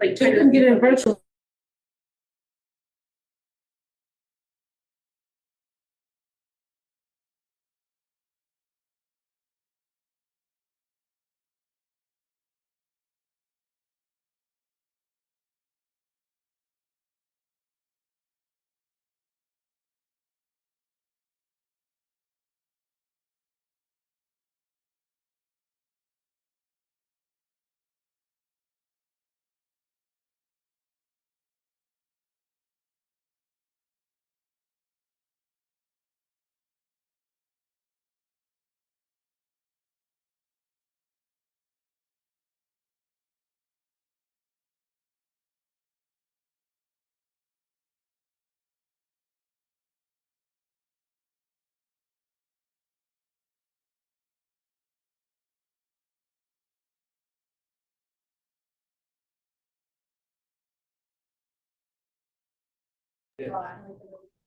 Like, I couldn't get in virtual.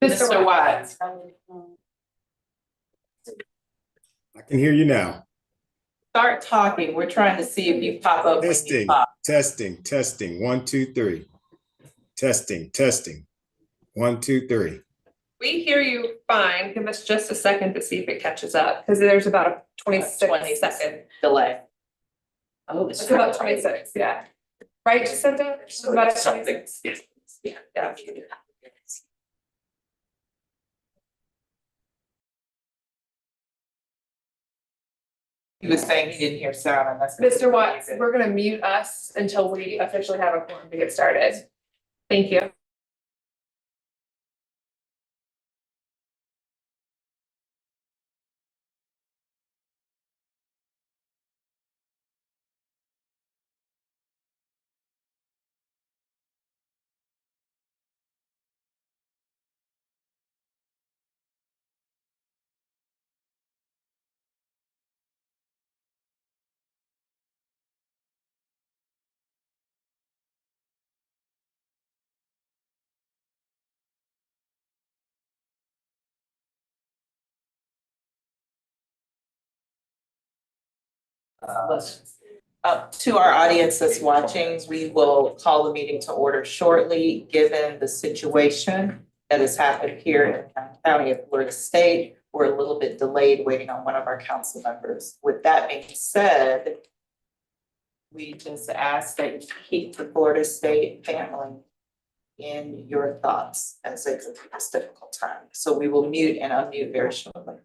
Mr. Watts. I can hear you now. Start talking. We're trying to see if you pop up when you Testing, pop. testing. 1, 2, 3. Testing. 1, 2, 3. We hear you fine. Give us just a second to see if it catches up, because there's about a 26-second delay. Oh, It's about 26, yeah. Right, Jacinta? It's about a 26. Yeah. He was saying he didn't hear sound and that's. Mr. Watts, we're gonna mute us until we officially have a quorum to get started. Thank you. To our audience that's watching, we will call the meeting to order shortly, given the situation that has happened here in the County of Florida State. We're a little bit delayed waiting on one of our council members. With that being said, we just ask that you keep the Florida State family in your thoughts as they go through this difficult time. So we will mute and unmute very shortly.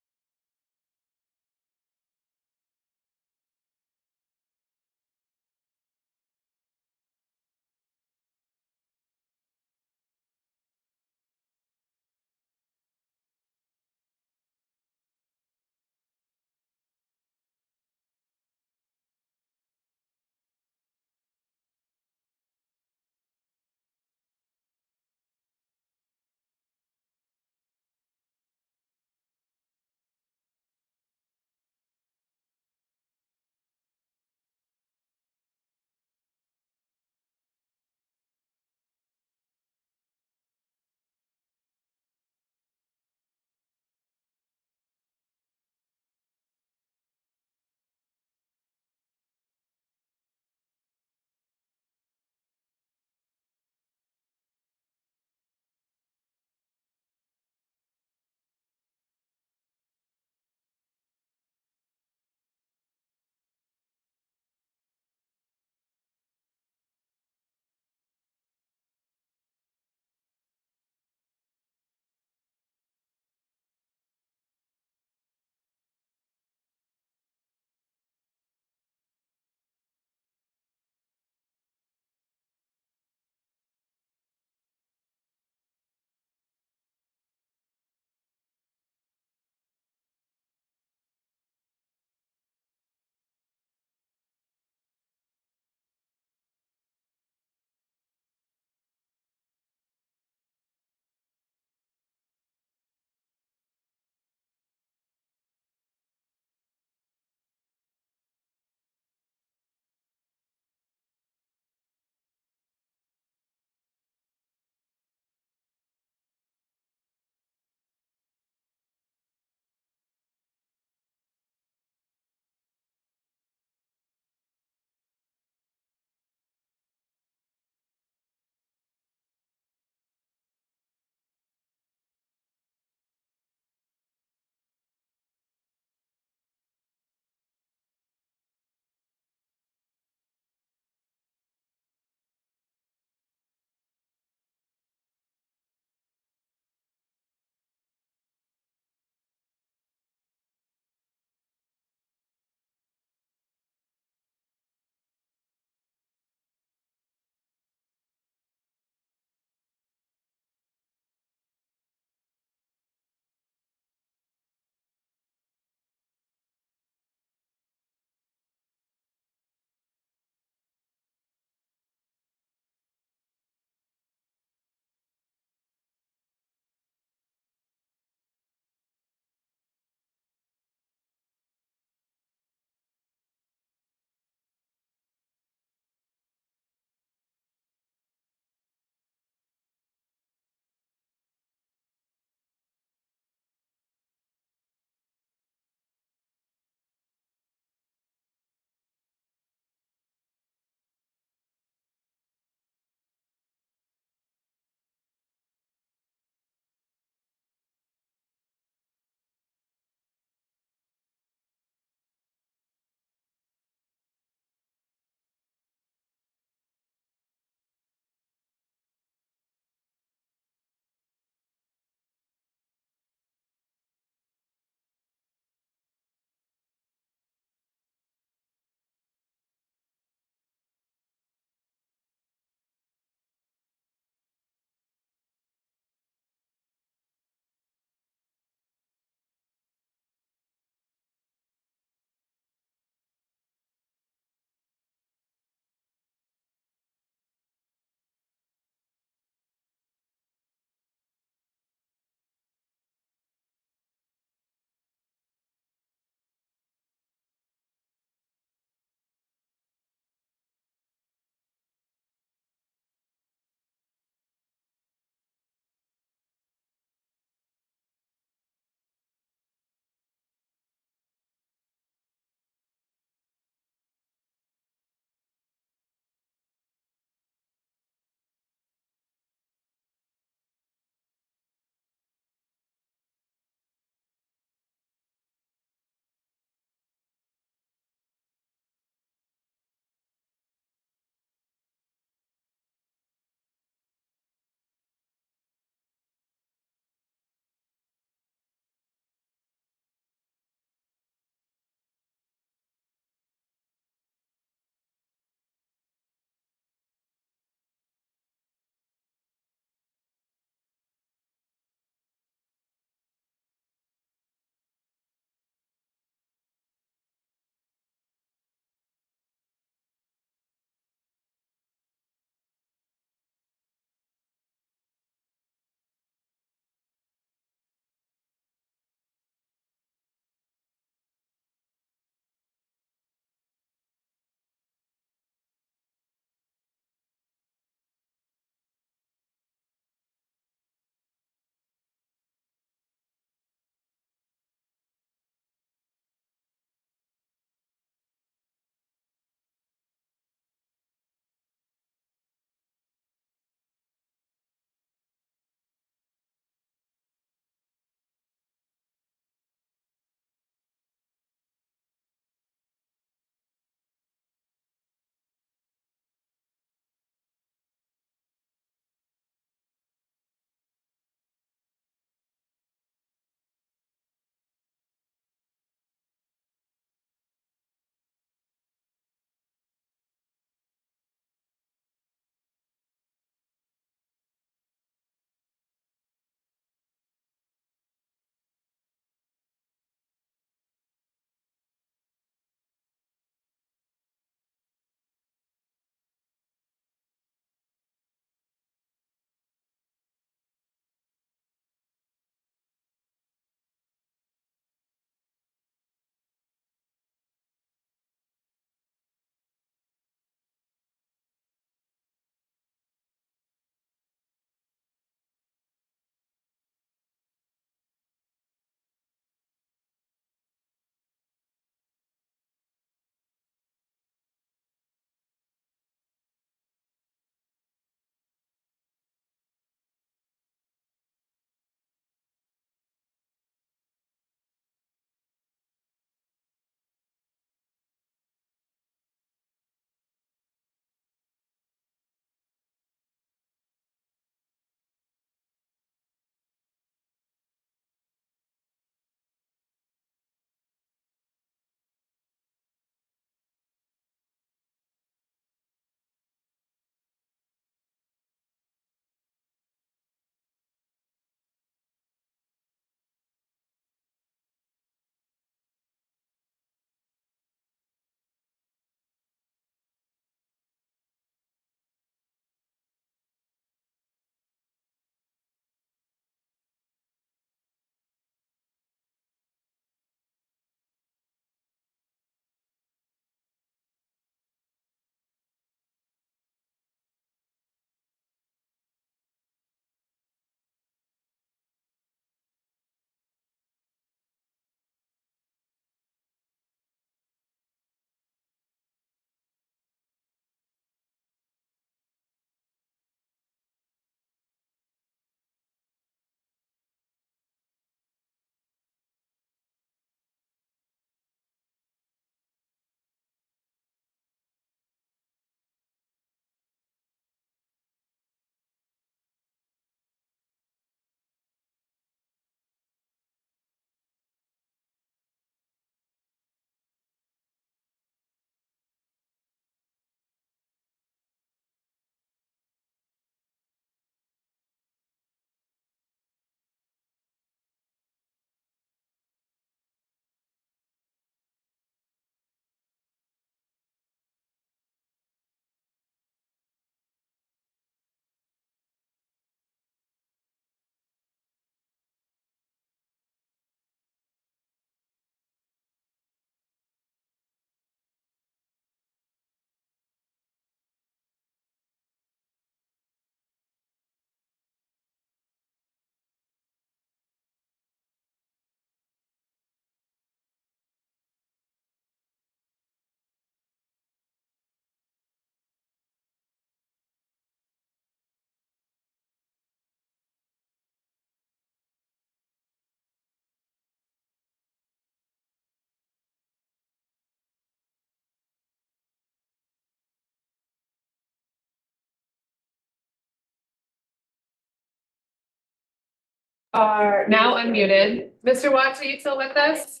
are now unmuted. Mr. Watts, are you still with us?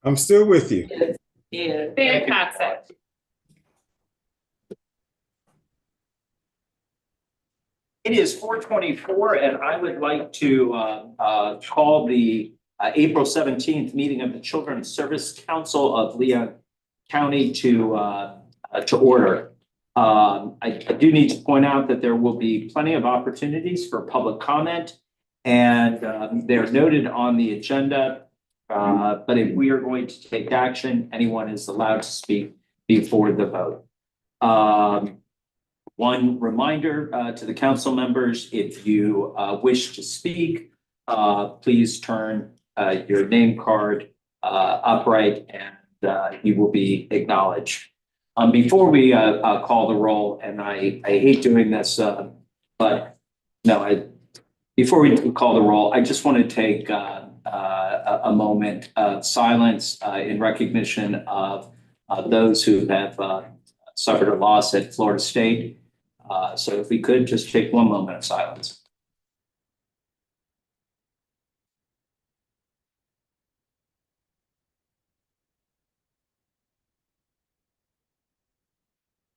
I'm still with you. Yeah. Fantastic. It is 4:24, and I would like to call the April 17th meeting of the Children's Service Council of Leon County to order. I do need to point out that there will be plenty of opportunities for public comment, and they're noted on the agenda. But if we are going to take action, anyone is allowed to speak before the vote. One reminder to the council members, if you wish to speak, please turn your name card upright and you will be acknowledged. Before we call the roll, and I hate doing this, but no, before we call the roll, I just want to take a moment of silence in recognition of those who have suffered a loss at Florida State. So if we could just take one moment of silence.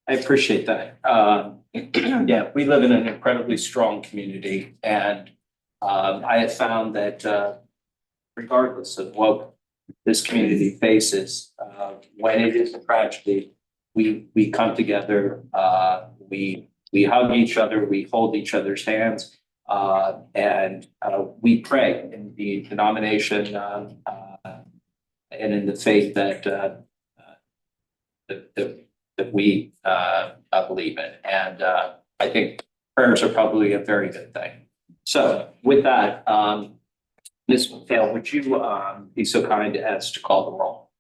I appreciate that. Yeah, we live in an incredibly strong community, and I have found that regardless of what this community faces, when it is a tragedy, we come together, we hug each other, we hold each other's hands, and we pray in the denomination and in the faith that we believe in. And I think prayers are probably a very good thing. So with that, Ms. McPhail, would you be so kind as to call the roll?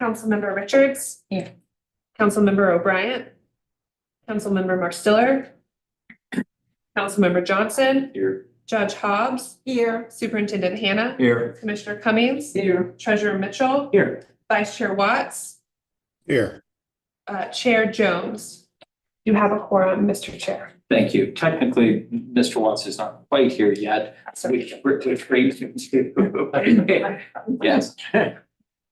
Councilmember Richards? Here. Councilmember O'Brien? Councilmember Marstiller? Councilmember Johnson? Here. Judge Hobbs? Here. Superintendent Hannah? Here. Commissioner Cummings? Here. Treasurer Mitchell? Here. Vice Chair Watts? Here. Chair Jones? You have a quorum, Mr. Chair. Thank you. Technically, Mr. Watts is not quite here yet. We're great. Yes.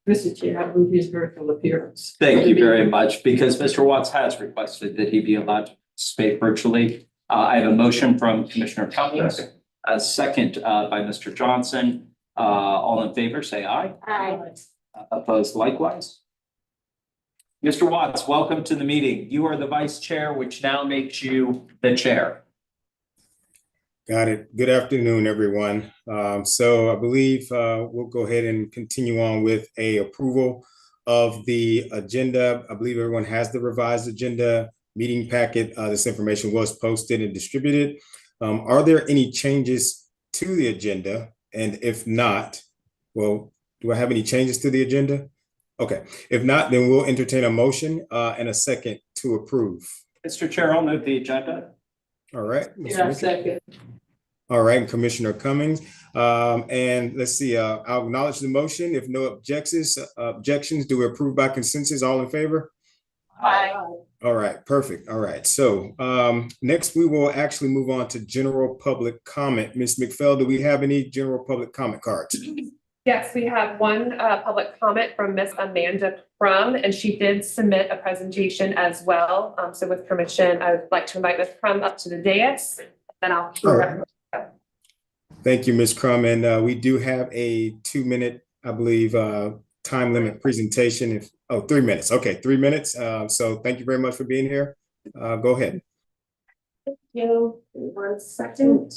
Mr. Chair, I move his virtual appearance. Thank you very much, because Mr. Watts has requested that he be allowed to speak virtually. I have a motion from Commissioner Cummings, a second by Mr. Johnson. All in favor, say aye. Aye. Opposed likewise. Mr. Watts, welcome to the meeting. You are the vice chair, which now makes you the chair. Got it. Good afternoon, everyone. So I believe we'll go ahead and continue on with a approval of the agenda. I believe everyone has the revised agenda meeting packet. This information was posted and distributed. Are there any changes to the agenda? And if not, well, do I have any changes to the agenda? Okay, if not, then we'll entertain a motion and a second to approve. Mr. Chair, I'll move the agenda. All right. Mr. Yeah, Richards? second. All right, and Commissioner Cummings. And let's see, I'll acknowledge the motion. If no objections, do we approve by consensus? All in favor? Aye. All right, perfect. All right, so next we will actually move on to general public comment. Ms. McPhail, do we have any general public comment cards? Yes, we have one public comment from Miss Amanda Crum, and she did submit a presentation as well. So with permission, I would like to invite Ms. Crum up to the dais, and I'll. All right. Thank you, Ms. Crum. And we do have a 2-minute, I believe, time limit presentation. 3 minutes. Okay, 3 minutes. So thank you very much for being here. Go ahead. Thank you. 1 second.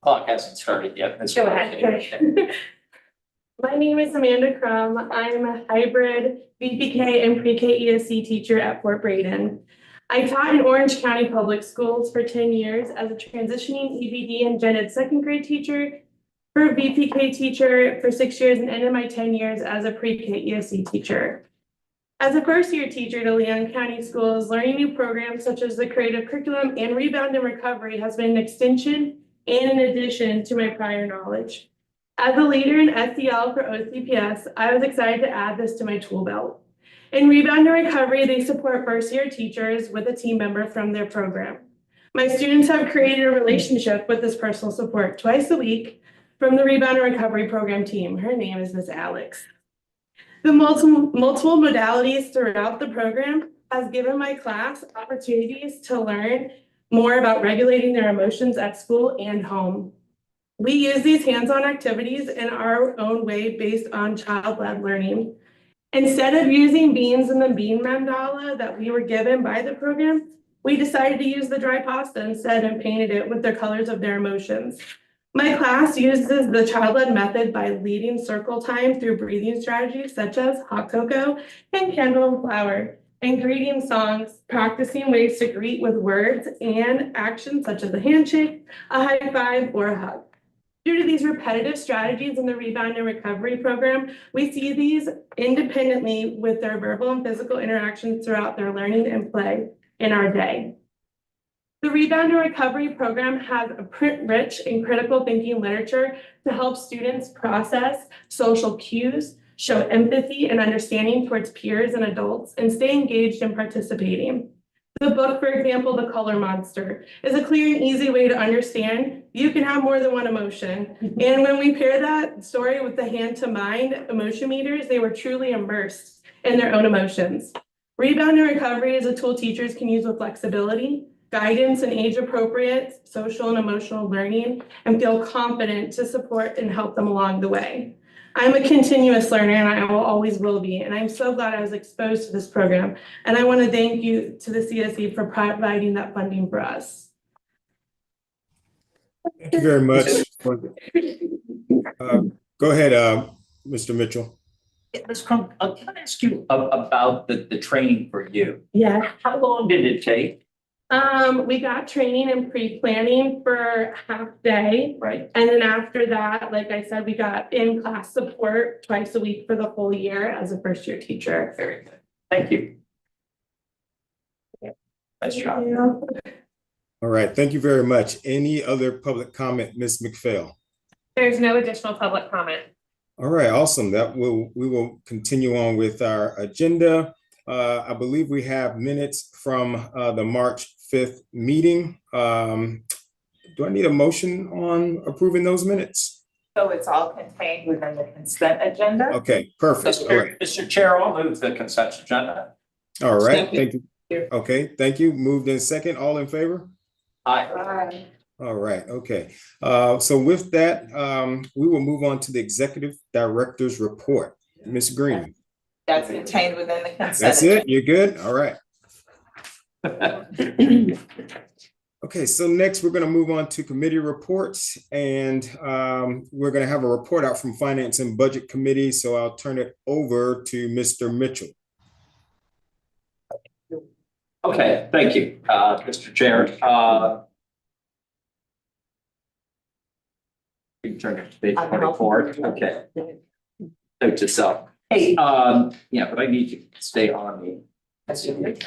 Clock hasn't started yet. Ms. Go ahead. My name is Amanda Crum. I'm a hybrid VPK and pre-K ESC teacher at Fort Braden. I taught in Orange County Public Schools for 10 years as a transitioning EBD and gen ed 2nd grade teacher, for a VPK teacher for 6 years, and ended my 10 years as a pre-K ESC teacher. As a first-year teacher to Leon County Schools, learning new programs such as the creative curriculum and rebound and recovery has been an extension and an addition to my prior knowledge. As a leader in SEL for OCPS, I was excited to add this to my tool belt. In Rebound and Recovery, they support first-year teachers with a team member from their program. My students have created a relationship with this personal support twice a week from the Rebound and Recovery program team. Her name is Miss Alex. The multiple modalities throughout the program has given my class opportunities to learn more about regulating their emotions at school and home. We use these hands-on activities in our own way based on child-led learning. Instead of using beans in the bean mandala that we were given by the program, we decided to use the dry pasta instead and painted it with the colors of their emotions. My class uses the child-led method by leading circle time through breathing strategies such as hot cocoa and candle and flower, and greeting songs, practicing ways to greet with words and actions such as a handshake, a high five, or a hug. Due to these repetitive strategies in the Rebound and Recovery program, we see these independently with their verbal and physical interactions throughout their learning and play in our day. The Rebound and Recovery program has a print-rich and critical thinking literature to help students process social cues, show empathy and understanding towards peers and adults, and stay engaged in participating. The book, for example, The Color Monster, is a clear and easy way to understand you can have more than one emotion. And when we pair that story with the hand to mind emotion meters, they were truly immersed in their own emotions. Rebound and Recovery is a tool teachers can use with flexibility, guidance, and age-appropriate social and emotional learning, and feel confident to support and help them along the way. I'm a continuous learner, and I always will be, and I'm so glad I was exposed to this program. And I want to thank you to the CSC for providing that funding for us. Thank you very much. Go ahead, Mr. Mitchell. Ms. Crum, can I ask you about the training for you? Yeah. How long did it take? We got training and pre-planning for half day. Right. And then after that, like I said, we got in-class support twice a week for the whole year as a first-year teacher. Very good. Thank you. Nice job. All right, thank you very much. Any other public comment, Ms. McPhail? There's no additional public comment. All right, awesome. We will continue on with our agenda. I believe we have minutes from the March 5th meeting. Do I need a motion on approving those minutes? So it's all contained within the consent agenda. Okay, perfect. All right. Mr. Chair, I'll move the consent agenda. All right, thank you. Okay, thank you. Moved in second. All in favor? Aye. All right, okay. So with that, we will move on to the executive director's report. Ms. Green. That's contained within the consent. That's it? You're good? All right. Okay, so next we're going to move on to committee reports, and we're going to have a report out from Finance and Budget Committee. So I'll turn it over to Mr. Mitchell. Okay, thank you, Mr. Chair. You can turn it to page 24. Okay. Note to self. Hey, yeah, but I need to stay on the agenda.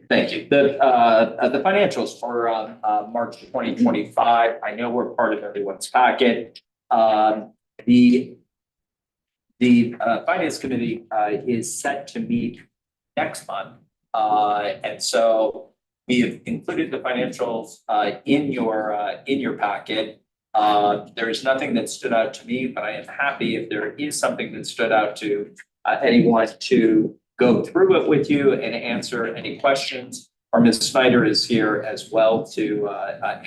Thank you. The financials for March 2025. I know we're part of everyone's packet. The Finance Committee is set to meet next month. And so we have included the financials in your packet. There is nothing that stood out to me, but I am happy if there is something that stood out to anyone to go through it with you and answer any questions. Or Ms. Snyder is here as well to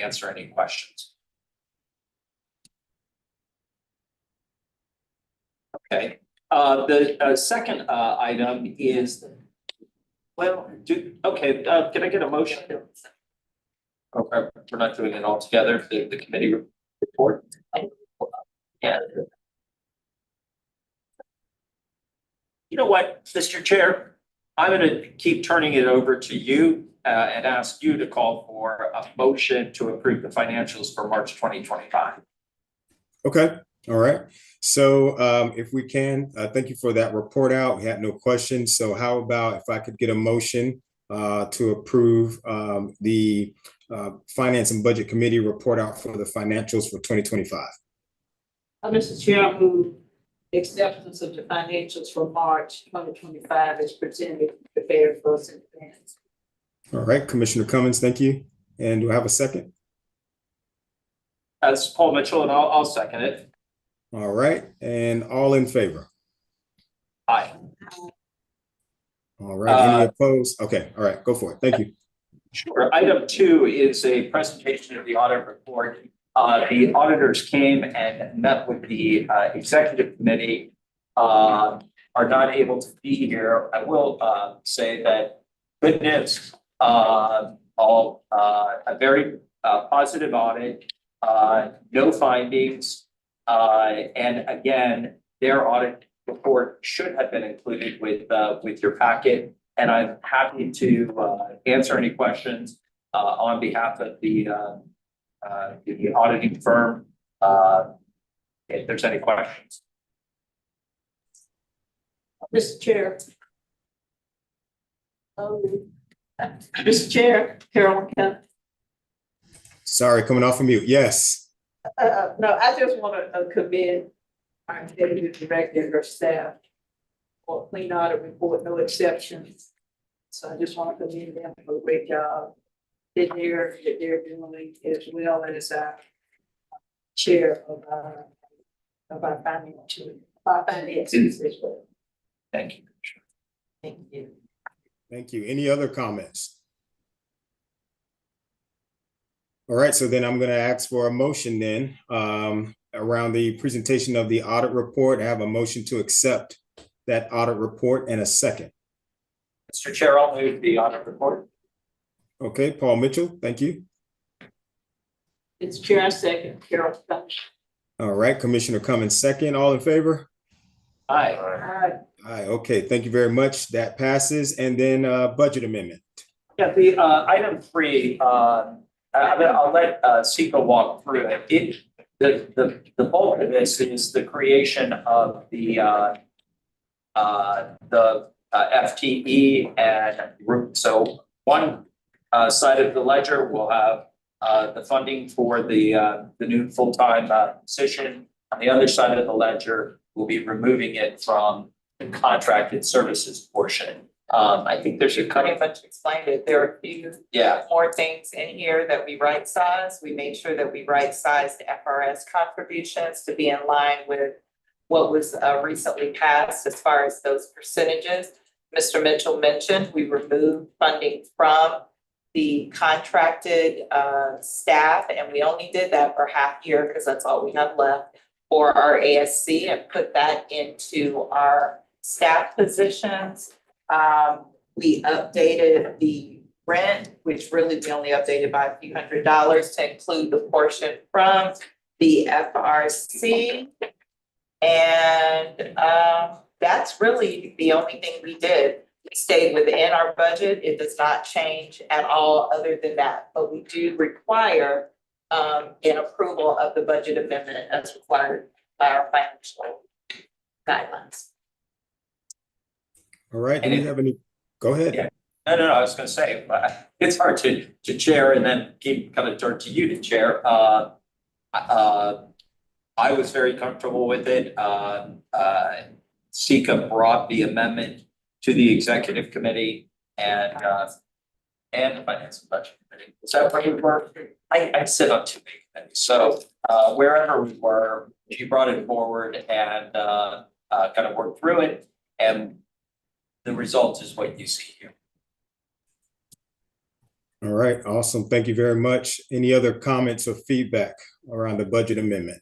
answer any questions. Okay. The second item is, well, okay, can I get a motion? Okay, we're not doing it all together, the committee report. Yeah. You know what, Mr. Chair, I'm going to keep turning it over to you and ask you to call for a motion to approve the financials for March 2025. Okay, all right. So if we can, thank you for that report out. We had no questions. So how about if I could get a motion to approve the Finance and Budget Committee report out for the financials for 2025? Mr. Chair, I move acceptance of the financials for March 2025 as presented, prepared for us in advance. All right, Commissioner Cummins, thank you. And do I have a second? That's Paul Mitchell, and I'll second it. All right, and all in favor? Aye. All right, any opposed? Okay, all right, go for it. Thank you. Sure. Item 2 is a presentation of the audit report. The auditors came and met with the executive committee, are not able to be here. I will say that good news, a very positive audit, no findings. And again, their audit report should have been included with your packet. And I'm happy to answer any questions on behalf of the auditing firm, if there's any questions. Mr. Chair. Mr. Chair, Carolyn Kemp. Sorry, coming off of mute. Yes. No, I just want to commend our executive director and her staff for a clean audit report, no exceptions. So I just want to commend them for a great job that they're doing, as well as our chair of our finances as well. Thank you. Thank you. Thank you. Any other comments? All right, so then I'm going to ask for a motion then around the presentation of the audit report. I have a motion to accept that audit report and a second. Mr. Chair, I'll move the audit report. Okay, Paul Mitchell, thank you. It's chair, I second, Carol. All right, Commissioner Cummins, second. All in favor? Aye. Aye, okay, thank you very much. That passes. And then budget amendment. Yeah, the item 3, I'll let Sika walk through it. The bulk of this is the creation of the FTE, and so one side of the ledger will have the funding for the new full-time position. On the other side of the ledger, we'll be removing it from the contracted services portion. I think there's a Pretty much explained it. There are a few more things in here that we right size. We made sure that we right sized the FRS contributions to be in line with what was recently passed as far as those percentages. Mr. Mitchell mentioned we removed funding from the contracted staff, and we only did that for half year because that's all we have left for our ASC, and put that into our staff positions. We updated the rent, which really we only updated by a few $100s to include the portion from the FRC. And that's really the only thing we did. We stayed within our budget. It does not change at all other than that, but we do require an approval of the budget amendment as required by our financial guidelines. All right, do we have any? Go ahead. Yeah. No, I was going to say, it's hard to chair and then keep kind of turn to you to chair. I was very comfortable with it. Sika brought the amendment to the executive committee and the finance and budget committee. Is that where we were? I sit on 2 big committees. So wherever we were, she brought it forward and kind of worked through it. And the result is what you see here. All right, awesome. Thank you very much. Any other comments or feedback around the budget amendment?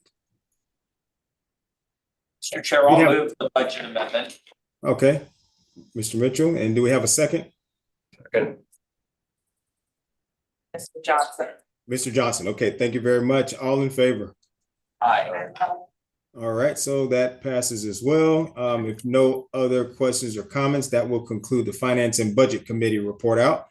Mr. Chair, I'll move the budget amendment. Okay, Mr. Mitchell, and do we have a second? Good. Mr. Johnson. Mr. Johnson, okay, thank you very much. All in favor? Aye. All right, so that passes as well. If no other questions or comments, that will conclude the Finance and Budget Committee report out.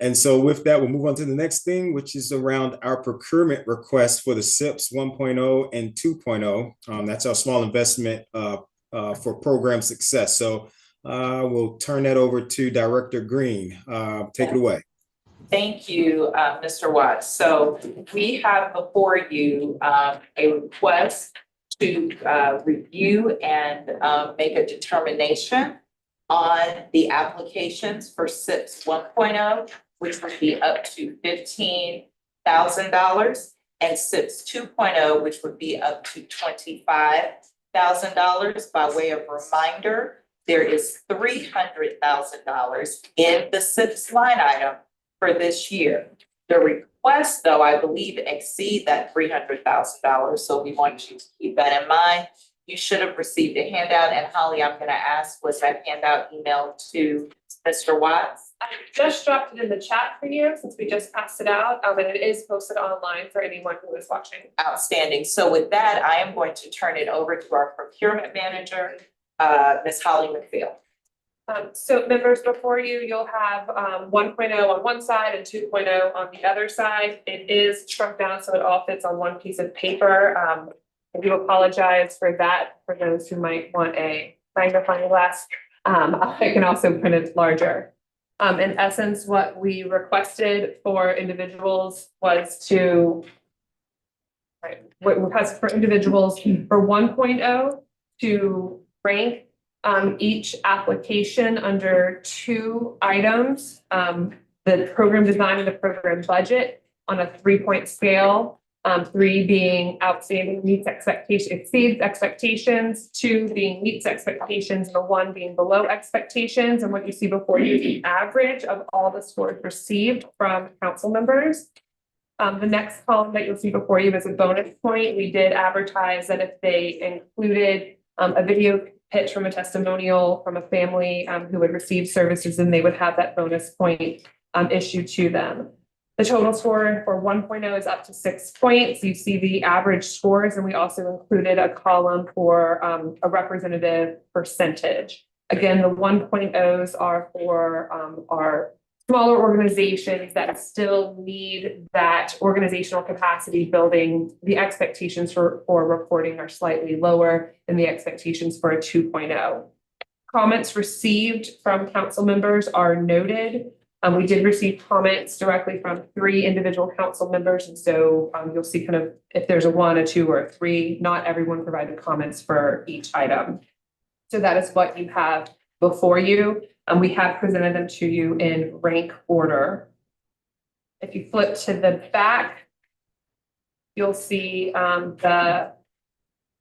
And so with that, we'll move on to the next thing, which is around our procurement requests for the SIPs 1.0 and 2.0. That's our small investment for program success. So we'll turn that over to Director Green. Take it away. Thank you, Mr. Watts. So we have before you a request to review and make a determination on the applications for SIPS 1.0, which would be up to $15,000, and SIPS 2.0, which would be up to $25,000. By way of reminder, there is $300,000 in the SIPS line item for this year. The requests, though, I believe exceed that $300,000, so we want you to keep that in mind. You should have received a handout, and Holly, I'm gonna ask, was that handout emailed to Mr. Watts? I just dropped it in the chat for you since we just passed it out, and it is posted online for anyone who is watching. Outstanding. So with that, I am going to turn it over to our procurement manager, Ms. Holly McPhail. So members, before you, you'll have 1.0 on one side and 2.0 on the other side. It is shrunk down so it all fits on one piece of paper. I do apologize for that, for those who might want a magnifying glass. I can also print it larger. In essence, what we requested for individuals was to, what we requested for individuals for 1.0 to rank each application under 2 items, the program design and the program budget on a 3-point scale. 3 being outstanding, meets expectation, exceeds expectations, 2 being meets expectations, and the 1 being below expectations. And what you see before you is the average of all the scores received from council members. The next column that you'll see before you is a bonus point. We did advertise that if they included a video pitch from a testimonial from a family who would receive services, then they would have that bonus point issued to them. The total score for 1.0 is up to 6 points. You see the average scores, and we also included a column for a representative percentage. Again, the 1.0s are for our smaller organizations that still need that organizational capacity building. The expectations for reporting are slightly lower than the expectations for a 2.0. Comments received from council members are noted. We did receive comments directly from 3 individual council members. And so you'll see kind of if there's a 1, a 2, or a 3, not everyone provided comments for each item. So that is what you have before you. We have presented them to you in rank order. If you flip to the back, you'll see the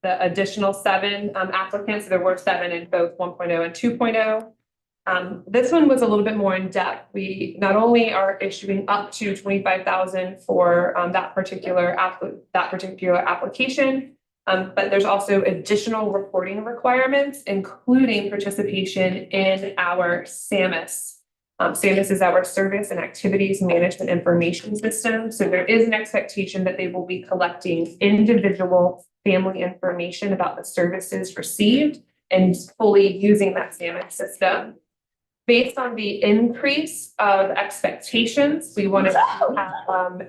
additional 7 applicants. There were 7 in both 1.0 and 2.0. This one was a little bit more in depth. We not only are issuing up to $25,000 for that particular application, but there's also additional reporting requirements, including participation in our SAMIS. SAMIS is our Service and Activities Management Information System. So there is an expectation that they will be collecting individual family information about the services received and fully using that SAMIS system. Based on the increase of expectations, we wanted to have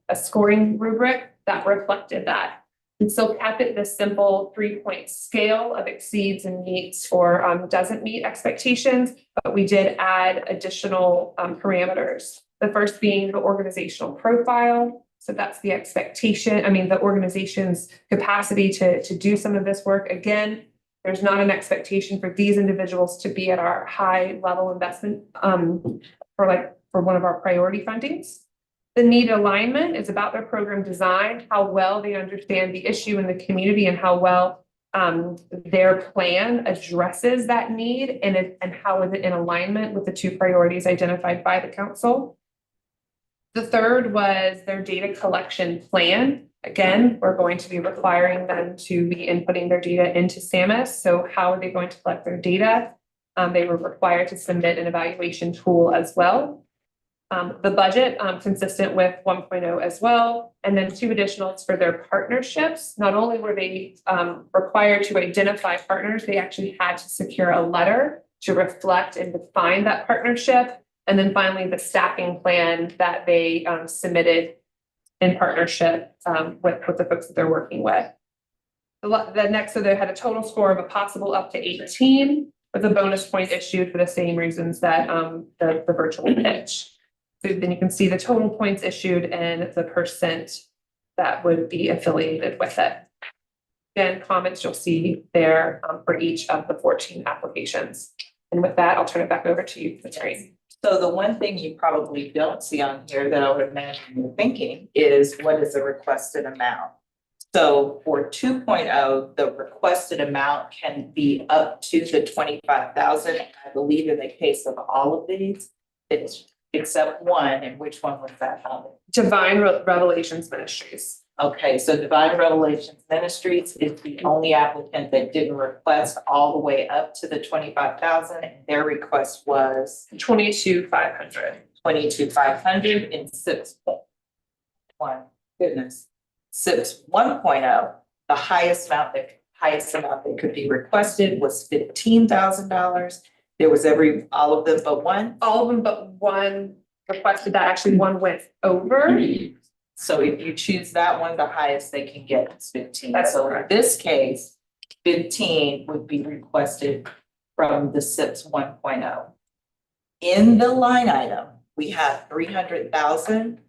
a scoring rubric that reflected that. We still kept it this simple 3-point scale of exceeds and meets or doesn't meet expectations, but we did add additional parameters. The first being the organizational profile. So that's the expectation. I mean, the organization's capacity to do some of this work. Again, there's not an expectation for these individuals to be at our high level investment for one of our priority fundings. The need alignment is about their program design, how well they understand the issue in the community and how well their plan addresses that need and how is it in alignment with the 2 priorities identified by the council. The third was their data collection plan. Again, we're going to be requiring them to be inputting their data into SAMIS. So how are they going to collect their data? They were required to submit an evaluation tool as well. The budget, consistent with 1.0 as well. And then 2 additionals for their partnerships. Not only were they required to identify partners, they actually had to secure a letter to reflect and define that partnership. And then finally, the staffing plan that they submitted in partnership with the folks that they're working with. The next, so they had a total score of a possible up to 18 with a bonus point issued for the same reasons that the virtual pitch. So then you can see the total points issued and the percent that would be affiliated with it. Again, comments you'll see there for each of the 14 applications. And with that, I'll turn it back over to you, Terry. So the one thing you probably don't see on here that I would imagine you're thinking is what is the requested amount? So for 2.0, the requested amount can be up to the 25,000. I believe in the case of all of these, it's except one, and which one was that? Holly? Divine Revelations Ministries. Okay, so Divine Revelations Ministries is the only applicant that didn't request all the way up to the 25,000, and their request was 22,500. 22,500 in 6.1. Goodness. 1.0, the highest amount that could be requested was $15,000. There was all of them but one. All of them but one requested that. Actually, one went over. So if you choose that one, the highest they can get is 15. That's So correct. in this case, 15 would be requested from the SIPS 1.0. In the line item, we have 300,000.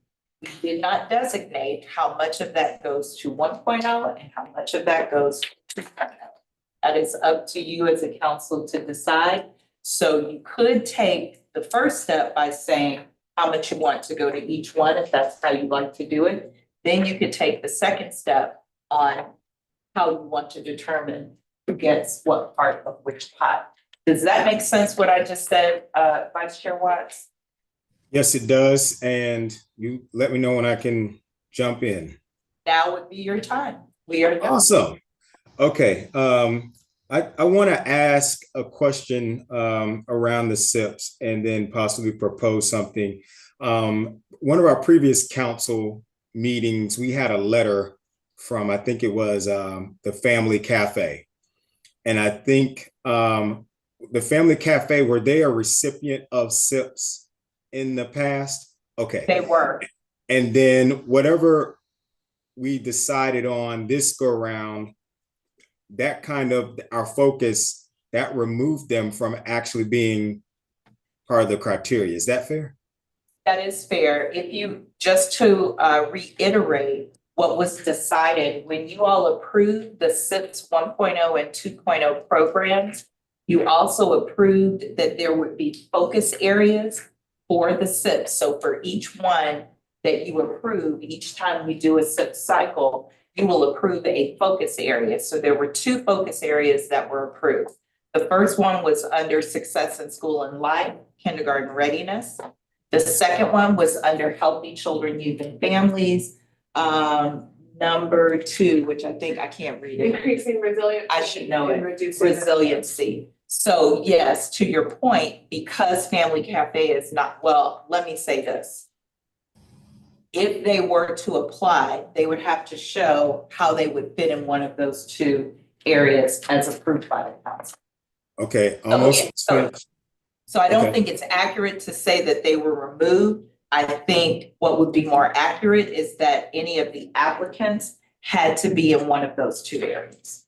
We did not designate how much of that goes to 1.0 and how much of that goes to 2.0. That is up to you as a council to decide. So you could take the first step by saying how much you want to go to each one, if that's how you like to do it. Then you could take the second step on how you want to determine who gets what part of which pot. Does that make sense, what I just said, Vice Chair Watts? Yes, it does. And you let me know when I can jump in. Now would be your time. We are done. Awesome. Okay. I want to ask a question around the SIPs and then possibly propose something. One of our previous council meetings, we had a letter from, I think it was the Family Cafe. And I think the Family Cafe, were they a recipient of SIPs in the past? Okay. They were. And then whatever we decided on this go around, that kind of our focus, that removed them from actually being part of the criteria. Is that fair? That is fair. If you, just to reiterate what was decided, when you all approved the SIPS 1.0 and 2.0 programs, you also approved that there would be focus areas for the SIPs. So for each one that you approve, each time we do a SIP cycle, you will approve a focus area. So there were 2 focus areas that were approved. The first one was under success in school and life, kindergarten readiness. The second one was under healthy children, youth, and families. Number 2, which I think I can't read it. Increasing resilience. I should know it. And reducing Resiliency. So yes, to your point, because Family Cafe is not, well, let me say this. If they were to apply, they would have to show how they would fit in one of those 2 areas as approved by the council. Okay, almost. So I don't Okay. think it's accurate to say that they were removed. I think what would be more accurate is that any of the applicants had to be in one of those 2 areas.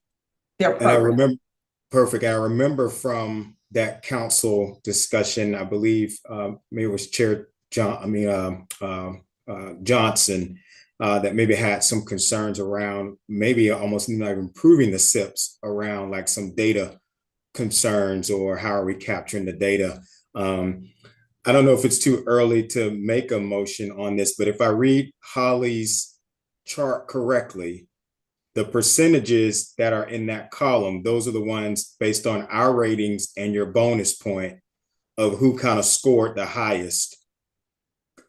Their And I program. remember, perfect. I remember from that council discussion, I believe maybe it was Chair Johnson that maybe had some concerns around maybe almost not improving the SIPs around like some data concerns or how are we capturing the data. I don't know if it's too early to make a motion on this, but if I read Holly's chart correctly, the percentages that are in that column, those are the ones based on our ratings and your bonus point of who kind of scored the highest.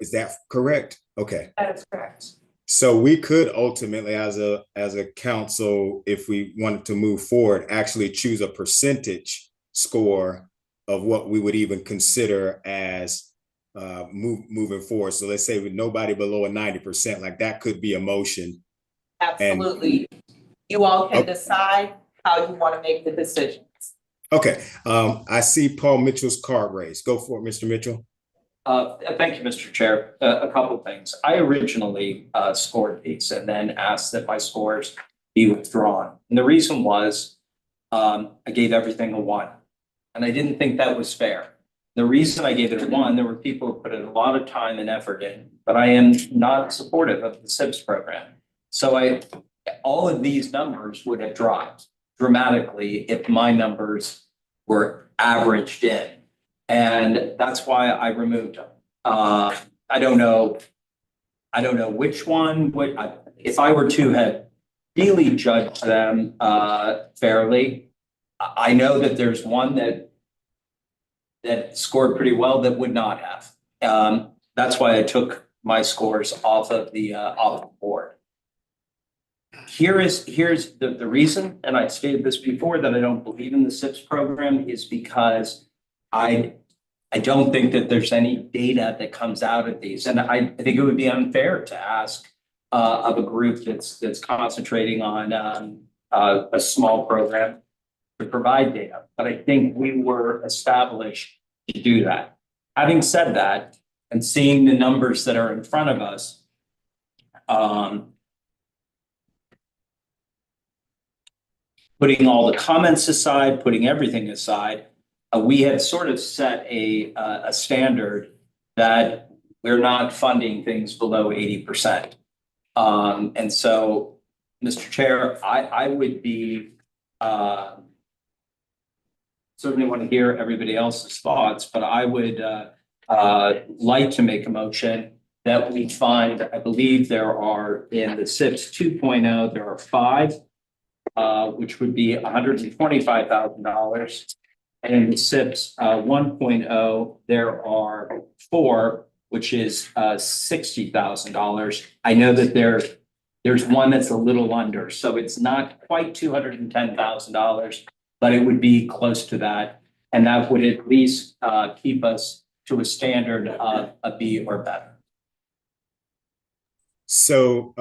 Is that correct? Okay. That is correct. So we could ultimately, as a council, if we wanted to move forward, actually choose a percentage score of what we would even consider as moving forward. So let's say with nobody below a 90%, like that could be a motion. Absolutely. You all can decide how you want to make the decisions. Okay. I see Paul Mitchell's card raised. Go for it, Mr. Mitchell. Thank you, Mr. Chair. A couple of things. I originally scored these and then asked that my scores be withdrawn. And the reason was I gave everything a 1. And I didn't think that was fair. The reason I gave it a 1, there were people who put in a lot of time and effort in, but I am not supportive of the SIPS program. So all of these numbers would have dropped dramatically if my numbers were averaged in. And that's why I removed them. I don't know which one would, if I were to have really judged them fairly, I know that there's one that scored pretty well that would not have. That's why I took my scores off of the board. Here's the reason, and I stated this before, that I don't believe in the SIPS program is because I don't think that there's any data that comes out of these. And I think it would be unfair to ask of a group that's concentrating on a small program to provide data. But I think we were established to do that. Having said that, and seeing the numbers that are in front of us, putting all the comments aside, putting everything aside, we had sort of set a standard that we're not funding things below 80%. And so, Mr. Chair, I would be certainly want to hear everybody else's thoughts, but I would like to make a motion that we find, I believe there are in the SIPS 2.0, there are 5, which would be $125,000. And in the SIPS 1.0, there are 4, which is $60,000. I know that there's one that's a little under, so it's not quite $210,000, but it would be close to that. And that would at least keep us to a standard of a B or better. So,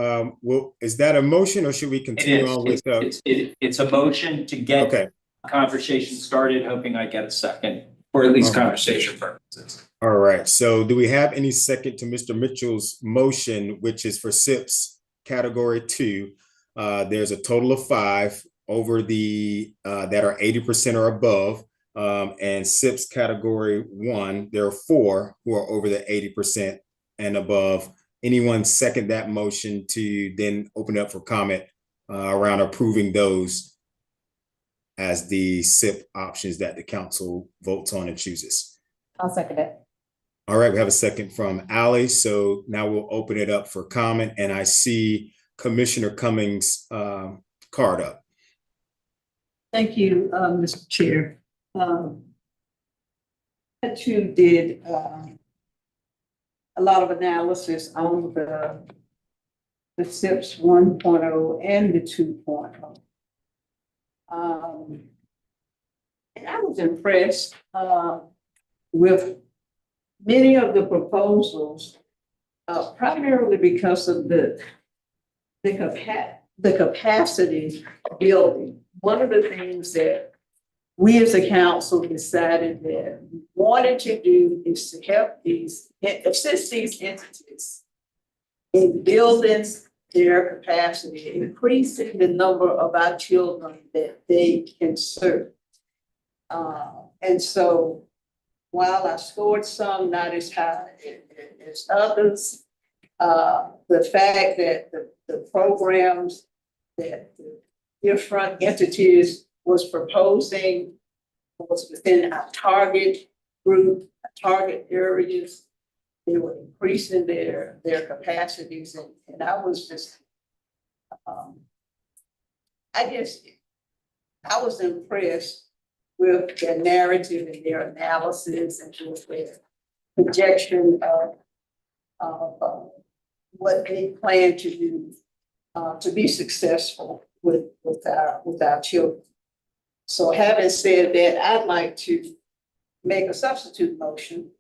is that a motion or should we continue on with? It's a motion to get a conversation started, hoping I get a second, or at least conversation purposes. All right. So do we have any second to Mr. Mitchell's motion, which is for SIPS category 2? There's a total of 5 over the that are 80% or above. And SIPS category 1, there are 4 who are over the 80% and above. Anyone second that motion to then open up for comment around approving those as the SIP options that the council votes on and chooses? I'll second it. All right, we have a second from Ally. So now we'll open it up for comment, and I see Commissioner Cummings' card up. Thank you, Mr. Chair. That you did a lot of analysis on the SIPS 1.0 and the 2.0. And I was impressed with many of the proposals, primarily because of the capacity building. One of the things that we as a council decided that we wanted to do is to help assist these entities in building their capacity, increasing the number of our children that they can serve. And so while I scored some not as high as others, the fact that the programs that the different entities was proposing was within our target group, target areas. They were increasing their capacities, and I was just, I guess, I was impressed with their narrative and their analysis and with their projection of what they plan to do to be successful with our children. So having said that, I'd like to make a substitute motion.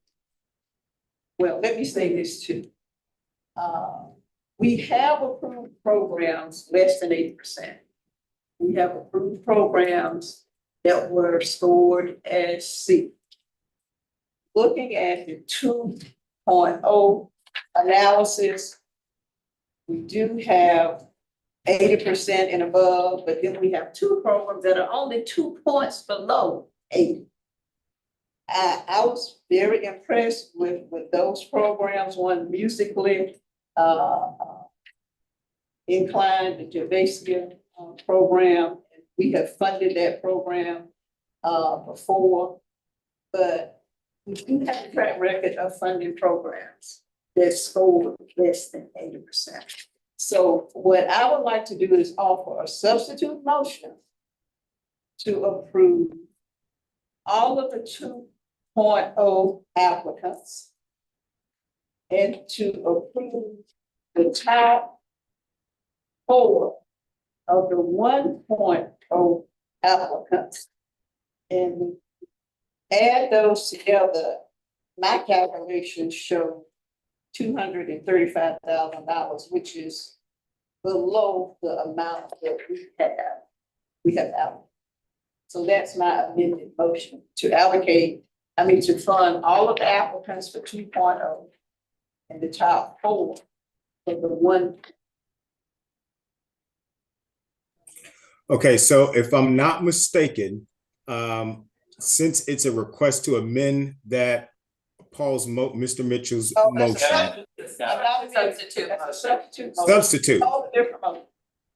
Well, let me say this too. We have approved programs less than 80%. We have approved programs that were scored as C. Looking at the 2.0 analysis, we do have 80% and above, but then we have 2 programs that are only 2 points below 80. I was very impressed with those programs. One musically, inclined to basically program. We have funded that program before, but we do have a track record of funding programs that score less than 80%. So what I would like to do is offer a substitute motion to approve all of the 2.0 applicants and to approve the top 4 of the 1.0 applicants. And add those together, my calculations show $235,000, which is below the amount that we have out. So that's my amended motion to to fund all of the applicants for 2.0 and the top 4 of the 1. Okay, so if I'm not mistaken, since it's a request to amend that Mr. Mitchell's motion. Substitute.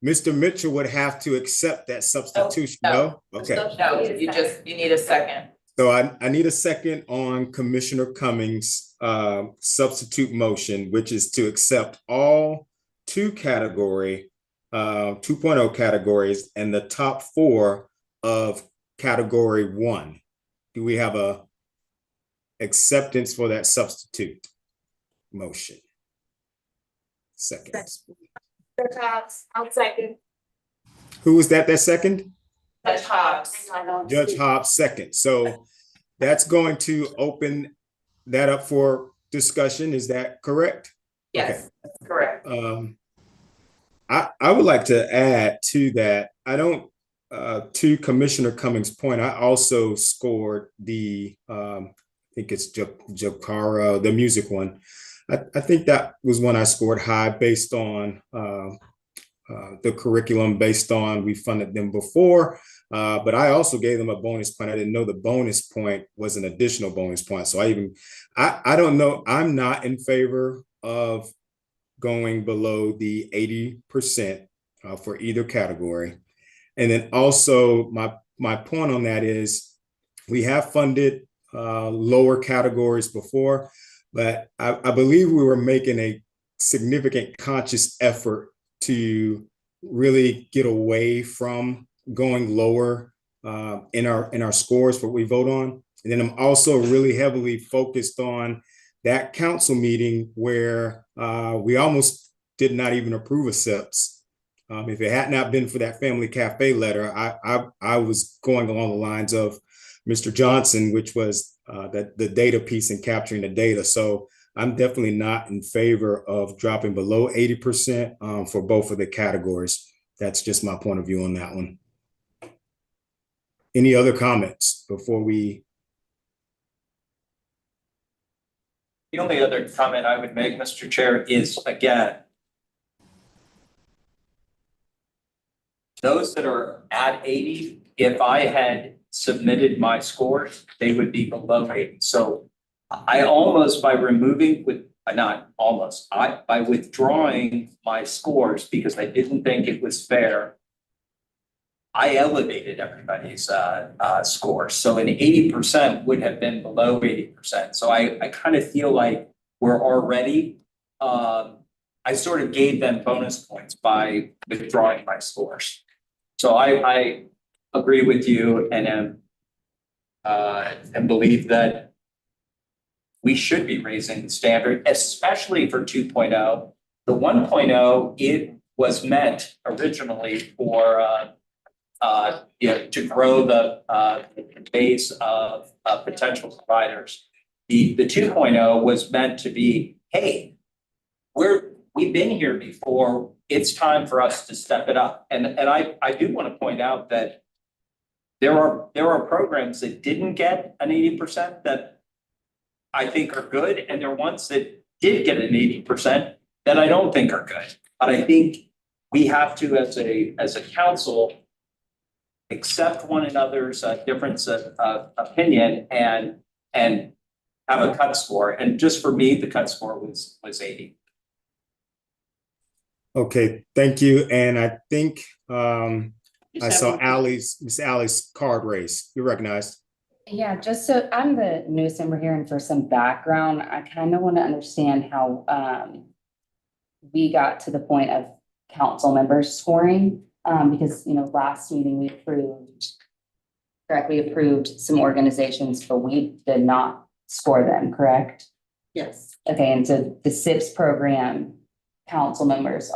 Mr. Mitchell would have to accept that substitution, no? Okay. No, you need a second. So I need a second on Commissioner Cummings' substitute motion, which is to accept all 2.0 categories and the top 4 of category 1. Do we have a acceptance for that substitute motion? Second. I'll second. Who was that second? Judge Hobbs. Judge Hobbs second. So that's going to open that up for discussion. Is that correct? Yes, that's correct. I would like to add to that. To Commissioner Cummings' point, I also scored the, I think it's Jakara, the music one. I think that was one I scored high based on the curriculum, based on we funded them before. But I also gave them a bonus point. I didn't know the bonus point was an additional bonus point. So I don't know. I'm not in favor of going below the 80% for either category. And then also my point on that is we have funded lower categories before, but I believe we were making a significant conscious effort to really get away from going lower in our scores for what we vote on. And then I'm also really heavily focused on that council meeting where we almost did not even approve of SIPs. If it had not been for that family cafe letter, I was going along the lines of Mr. Johnson, which was the data piece and capturing the data. So I'm definitely not in favor of dropping below 80% for both of the categories. That's just my point of view on that one. Any other comments before we? The only other comment I would make, Mr. Chair, is again, those that are at 80, if I had submitted my scores, they would be below 80. So I almost, by withdrawing my scores because I didn't think it was fair, I elevated everybody's scores. So an 80% would have been below 80%. So I kind of feel like we're already, I sort of gave them bonus points by withdrawing my scores. So I agree with you and believe that we should be raising the standard, especially for 2.0. The 1.0, it was meant originally for to grow the base of potential providers. The 2.0 was meant to be, hey, we've been here before. It's time for us to step it up. And I do want to point out that there are programs that didn't get an 80% that I think are good, and there are ones that did get an 80% that I don't think are good. But I think we have to, as a council, accept one another's difference of opinion and have a cut score. And just for me, the cut score was 80. Okay, thank you. And I think I Just saw have Miss Allie's card raised. You're recognized. Yeah, just so I'm the newest member here, and for some background, I kind of want to understand how we got to the point of council members scoring. Because, you know, last meeting we approved some organizations, but we did not score them, correct? Yes. Okay, and so the SIPS program, council members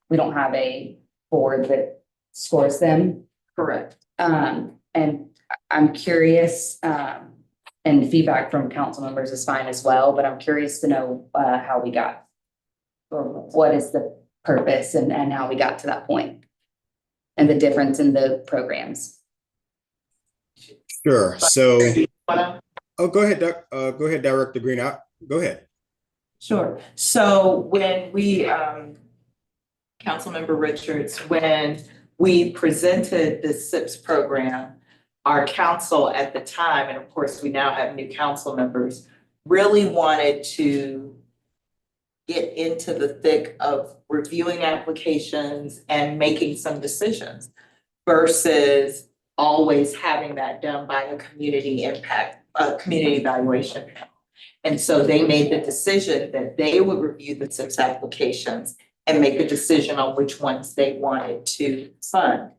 we don't have a board that scores them. Correct. And I'm curious, and feedback from council members is fine as well, but I'm curious to know, how we got, or what is the purpose and how we got to that point and the difference in the programs. Sure. So, Wanna- go ahead, Director Green. Go ahead. Sure. So when we, Councilmember Richards, when we presented the SIPS program, our council at the time, and of course we now have new council members, really wanted to get into the thick of reviewing applications and making some decisions versus always having that done by a community evaluation. And so they made the decision that they would review the SIPS applications and make a decision on which ones they wanted to fund.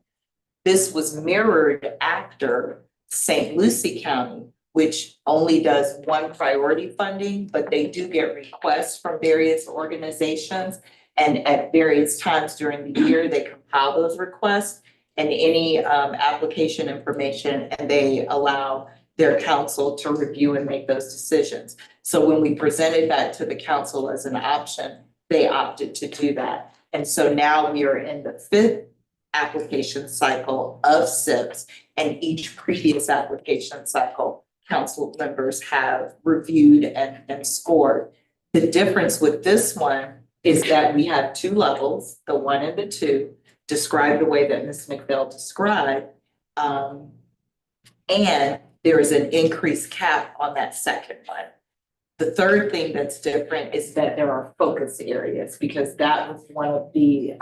This was mirrored after St. Lucie County, which only does one priority funding, but they do get requests from various organizations. And at various times during the year, they compile those requests and any application information, and they allow their council to review and make those decisions. So when we presented that to the council as an option, they opted to do that. And so now we are in the 5th application cycle of SIPS, and each previous application cycle, council members have reviewed and scored. The difference with this one is that we have 2 levels, the 1 and the 2, described the way that Ms. McBell described. And there is an increased cap on that second one. The third thing that's different is that there are focus areas, because that was one of the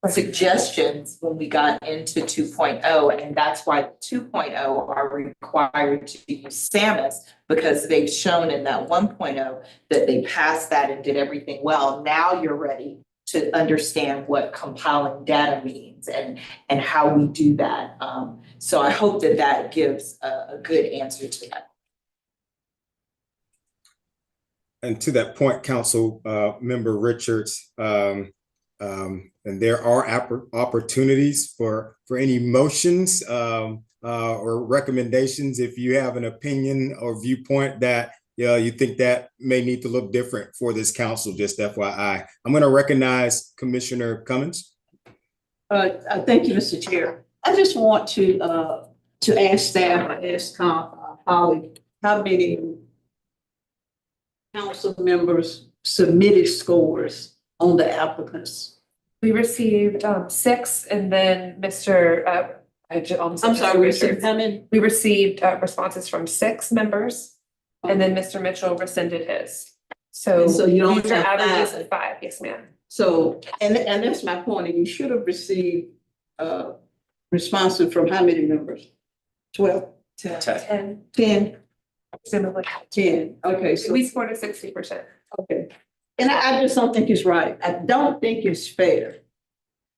suggestions when we got into 2.0, and that's why 2.0 are required to use SAMUS, because they've shown in that 1.0 that they passed that and did everything well. Now you're ready to understand what compiling data means and how we do that. So I hope that that gives a good answer to that. And to that point, Council Member Richards, and there are opportunities for any motions or recommendations if you have an opinion or viewpoint that you think that may need to look different for this council, just FYI. I'm going to recognize Commissioner Cummins. thank you, Mr. Chair. I just want to ask staff, ask Holly, how many council members submitted scores on the applicants? We received 6, and then Mr. I'm sorry, we received how many? We received responses from 6 members, and then Mr. Mitchell rescinded his. So you don't these are have averages 5. of 5, yes, ma'am. So, and that's my point, and you should have received responses from how many members? 12? 10, 10? presumably. 10, okay, so, We scored a 60%. okay. And I just don't think it's right. I don't think it's fair.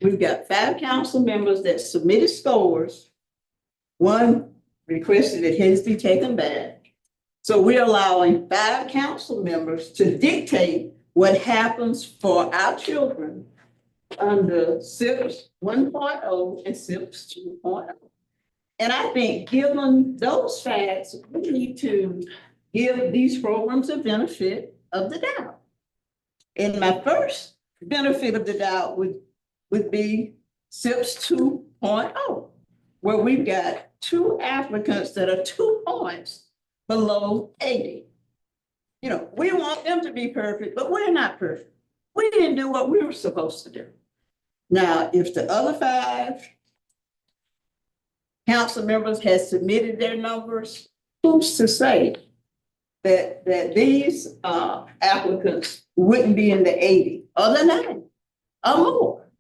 We've got 5 council members that submitted scores. 1 requested that his be taken back. So we're allowing 5 council members to dictate what happens for our children under SIPS 1.0 and SIPS 2.0. And I think given those facts, we need to give these programs a benefit of the doubt. And my first benefit of the doubt would be SIPS 2.0, where we've got 2 applicants that are 2 points below 80. You know, we want them to be perfect, but we're not perfect. We didn't do what we were supposed to do. Now, if the other 5 council members had submitted their numbers, who's to say that these applicants wouldn't be in the 80 or the 90 or more.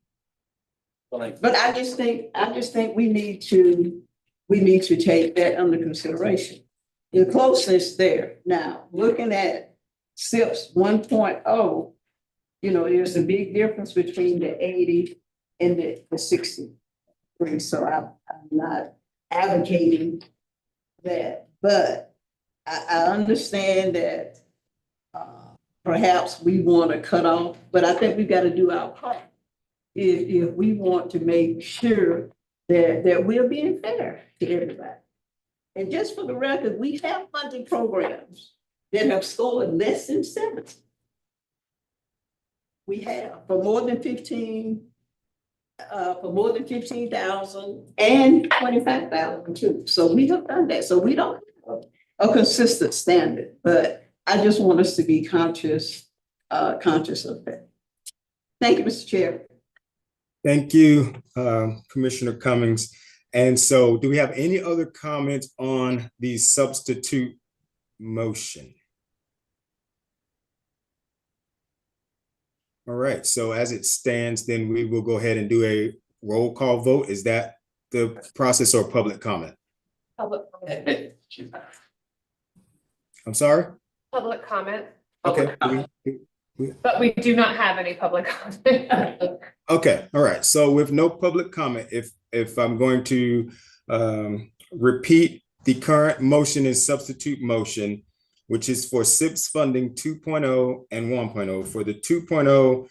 Like, But I just think we need to take that under consideration. The closeness there. Now, looking at SIPs 1.0, you know, there's a big difference between the 80 and the 60. So I'm not advocating that, but I understand that perhaps we want to cut off, but I think we got to do our part if we want to make sure that we're being fair to everybody. And just for the record, we have funding programs that have scored less than 70. We have for more than 15,000 and 25,000 too. So we have done that. So we don't have a consistent standard, but I just want us to be conscious of that. Thank you, Mr. Chair. Thank you, Commissioner Cummings. And so do we have any other comments on the substitute motion? All right, so as it stands, then we will go ahead and do a roll call vote. Is that the process or public comment? Public comment. I'm sorry? Public comment, Okay. but we do not have any public comment. Okay, all right. So with no public comment, if I'm going to repeat the current motion and substitute motion, which is for SIPS funding 2.0 and 1.0. For the 2.0,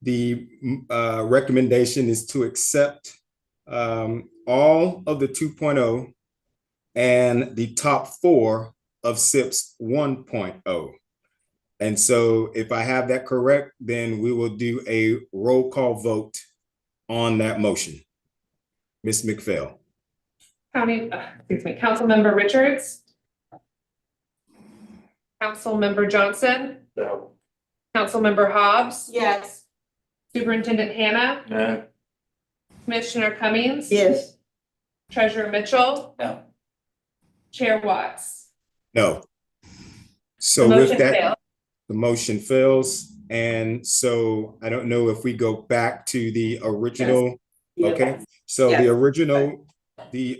the recommendation is to accept all of the 2.0 and the top 4 of SIPS 1.0. And so if I have that correct, then we will do a roll call vote on that motion. Ms. McPhail. Councilmember Richards. Councilmember Johnson. no. Councilmember Hobbs. Yes. Superintendent Hannah. No. Commissioner Cummings. Yes. Treasurer Mitchell. No. Chair Watts. No. The So with motion that, failed. the motion fails. And so I don't know if we go back to the original. Okay, so Yes. the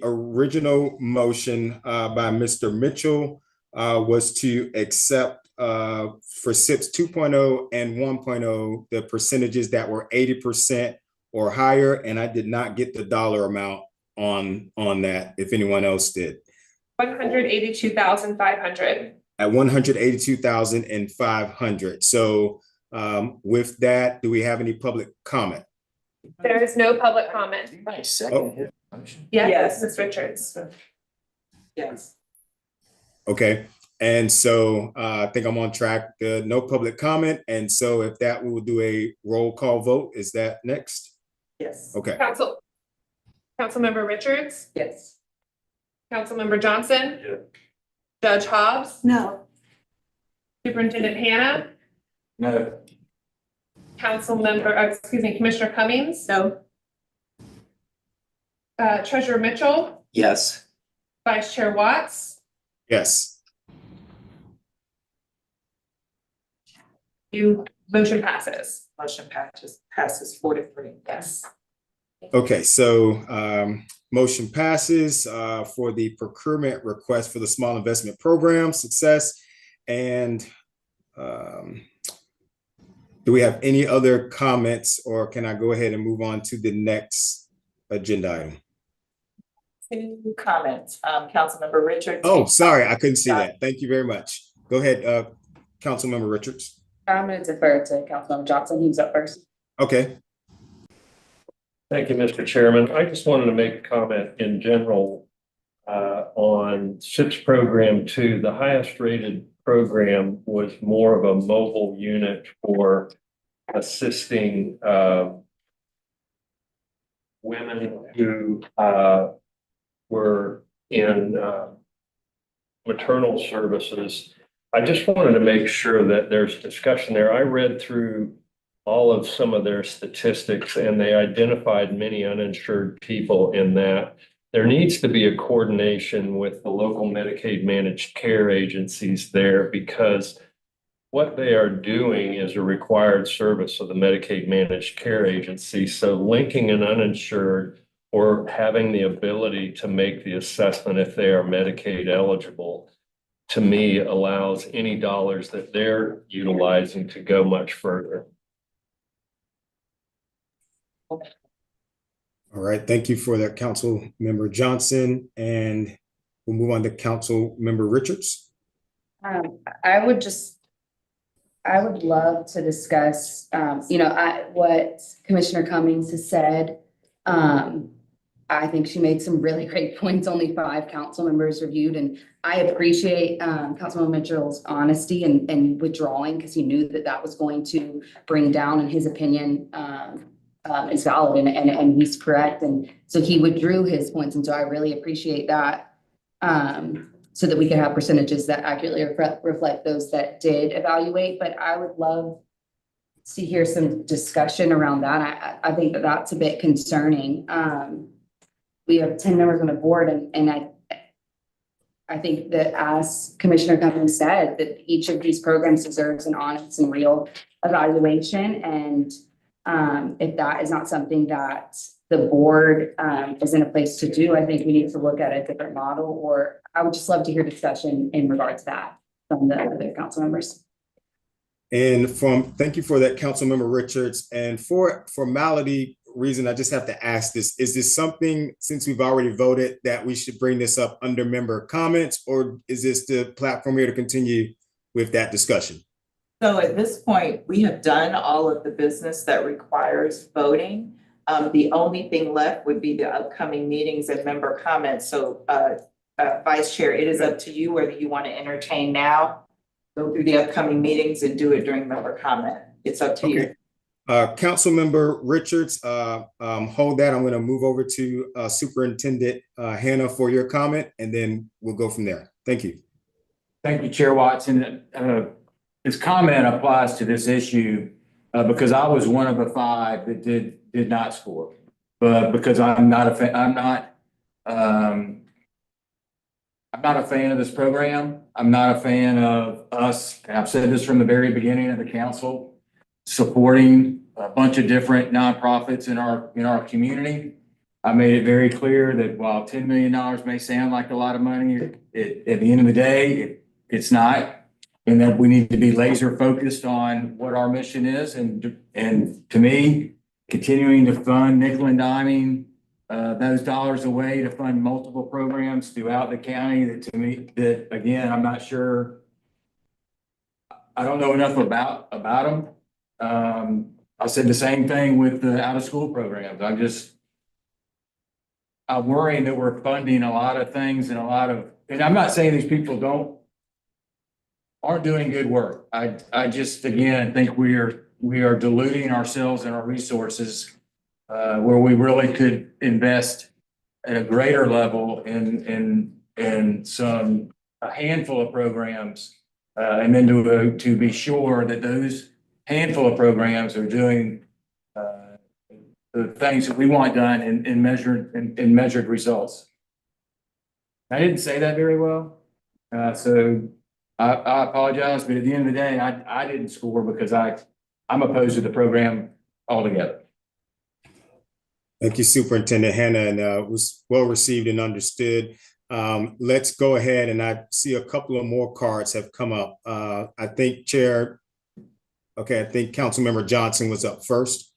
original motion by Mr. Mitchell was to accept for SIPS 2.0 and 1.0, the percentages that were 80% or higher. And I did not get the dollar amount on that, if anyone else did. 182,500. At 182,500. So with that, do we have any public comment? There is no public comment. Nice, second hit motion. Yes, Ms. Richards. Yes. Okay, and so I think I'm on track. No public comment. And so if that, we will do a roll call vote. Is that next? Yes. Okay. Councilmember Richards. Yes. Councilmember Johnson. Yeah. Judge Hobbs. No. Superintendent Hannah. No. Commissioner Cummings. No. Treasurer Mitchell. Yes. Vice Chair Watts. Yes. Motion passes. Motion passes 4-3. Yes. Okay, so motion passes for the procurement request for the small investment program success. And do we have any other comments, or can I go ahead and move on to the next agenda item? 2 comments. Councilmember Richards. Oh, sorry, I couldn't see that. Thank you very much. Go ahead, Councilmember Richards. I'm going to defer to Councilmember Johnson. He was up first. Okay. Thank you, Mr. Chairman. I just wanted to make a comment in general on SIPS program 2. The highest rated program was more of a mobile unit for assisting women who were in maternal services. I just wanted to make sure that there's discussion there. I read through all of some of their statistics, and they identified many uninsured people in that. There needs to be a coordination with the local Medicaid managed care agencies there, because what they are doing is a required service of the Medicaid Managed Care Agency. So linking an uninsured or having the ability to make the assessment if they are Medicaid eligible, to me, allows any dollars that they're utilizing to go much further. All right, thank you for that, Council Member Johnson, and we'll move on to Council Member Richards. I would love to discuss, what Commissioner Cummings has said. I think she made some really great points. Only 5 council members reviewed, and I appreciate Councilman Mitchell's honesty and withdrawing, because he knew that was going to bring down, in his opinion, is valid and he's correct. And so he withdrew his points, and so I really appreciate that. So that we can have percentages that accurately reflect those that did evaluate. But I would love to hear some discussion around that. I think that's a bit concerning. We have 10 members on the board, and I think that, as Commissioner Cummings said, that each of these programs deserves an honest and real evaluation. And if that is not something that the board is in a place to do, I think we need to look at a different model, or I would just love to hear discussion in regards to that from the other council members. And thank you for that, Council Member Richards. And for formality reason, I just have to ask this: is this something, since we've already voted, that we should bring this up under member comments, or is this the platform here to continue with that discussion? So at this point, we have done all of the business that requires voting. The only thing left would be the upcoming meetings and member comments. So Vice Chair, it is up to you whether you want to entertain now, go through the upcoming meetings, and do it during member comment. It's up to you. Council Member Richards, hold that. I'm going to move over to Superintendent Hannah for your comment, and then we'll go from there. Thank you. Thank you, Chair Watson. His comment applies to this issue because I was one of the 5 that did not score, but because I'm not a fan, I'm not a fan of this program. I'm not a fan of us, and I've said this from the very beginning of the council, supporting a bunch of different nonprofits in our community. I made it very clear that while $10 million may sound like a lot of money, at the end of the day, it's not. And that we need to be laser focused on what our mission is. And to me, continuing to fund nickel and diming those dollars away to fund multiple programs throughout the county, that to me, that again, I'm not sure. I don't know enough about them. I said the same thing with the out of school programs. I'm worrying that we're funding a lot of things and I'm not saying these people aren't doing good work. I just, again, think we are diluting ourselves and our resources where we really could invest at a greater level in a handful of programs, and then to be sure that those handful of programs are doing the things that we want done in measured results. I didn't say that very well, so I apologize, but at the end of the day, I didn't score because I'm opposed to the program altogether. Thank you, Superintendent Hannah, and it was well received and understood. Let's go ahead, and I see a couple of more cards have come up. I think Councilmember Johnson was up first.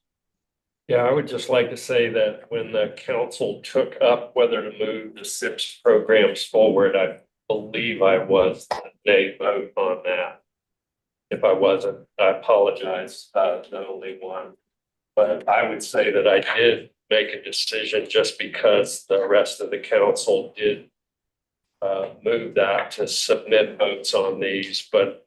Yeah, I would just like to say that when the council took up whether to move the SIPS programs forward, I believe I was the nay vote on that. If I wasn't, I apologize, the only one. But I would say that I did make a decision just because the rest of the council did move that to submit votes on these. But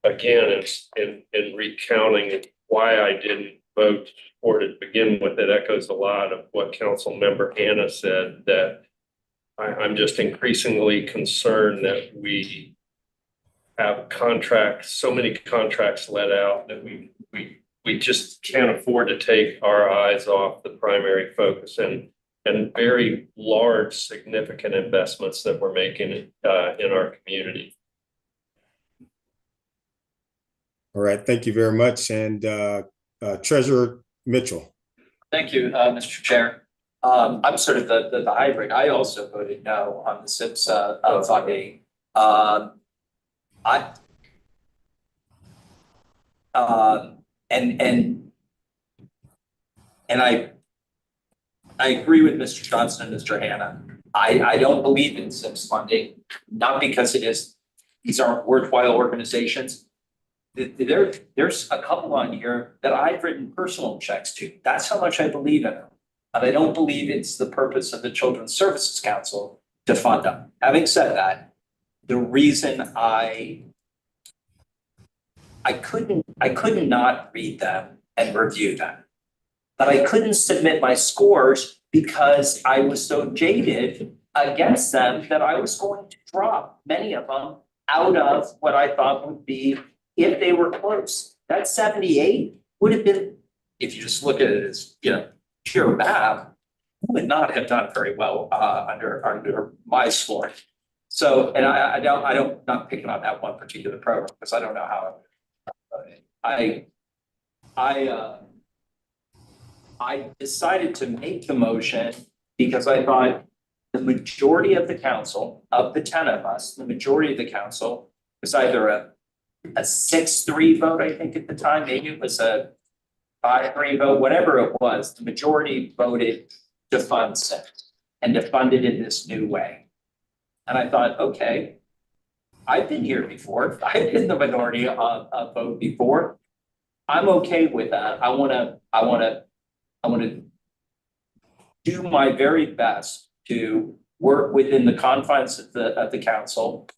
again, it's in recounting why I didn't vote for it to begin with. It echoes a lot of what Council Member Hannah said, that I'm just increasingly concerned that we have so many contracts let out that we just can't afford to take our eyes off the primary focus and very large, significant investments that we're making in our community. All right, thank you very much. And Treasurer Mitchell. Thank you, Mr. Chair. I'm sort of the hybrid. I also voted no on the SIPS funding. And I agree with Mr. Johnson and Mr. Hannah. I don't believe in SIPS funding, not because these aren't worthwhile organizations. There's a couple on here that I've written personal checks to. That's how much I believe in them. And I don't believe it's the purpose of the Children's Services Council to fund them. Having said that, the reason I couldn't not read them and review them. But I couldn't submit my scores because I was so jaded against them that I was going to drop many of them out of what I thought would be, if they were close. That 78 would have been, if you just look at it as, pure math, would not have done very well under my score. So, and I don't, not picking on that one particular program because I don't know how I decided to make the motion because I thought the majority of the council, of the 10 of us, the majority of the council was either a 6-3 vote, I think at the time, maybe it was a 5-3 vote, whatever it was, the majority voted to fund SIPS and to fund it in this new way. And I thought, okay, I've been here before. I've been the minority vote before. I'm okay with that. I wanna do my very best to work within the confines of the council.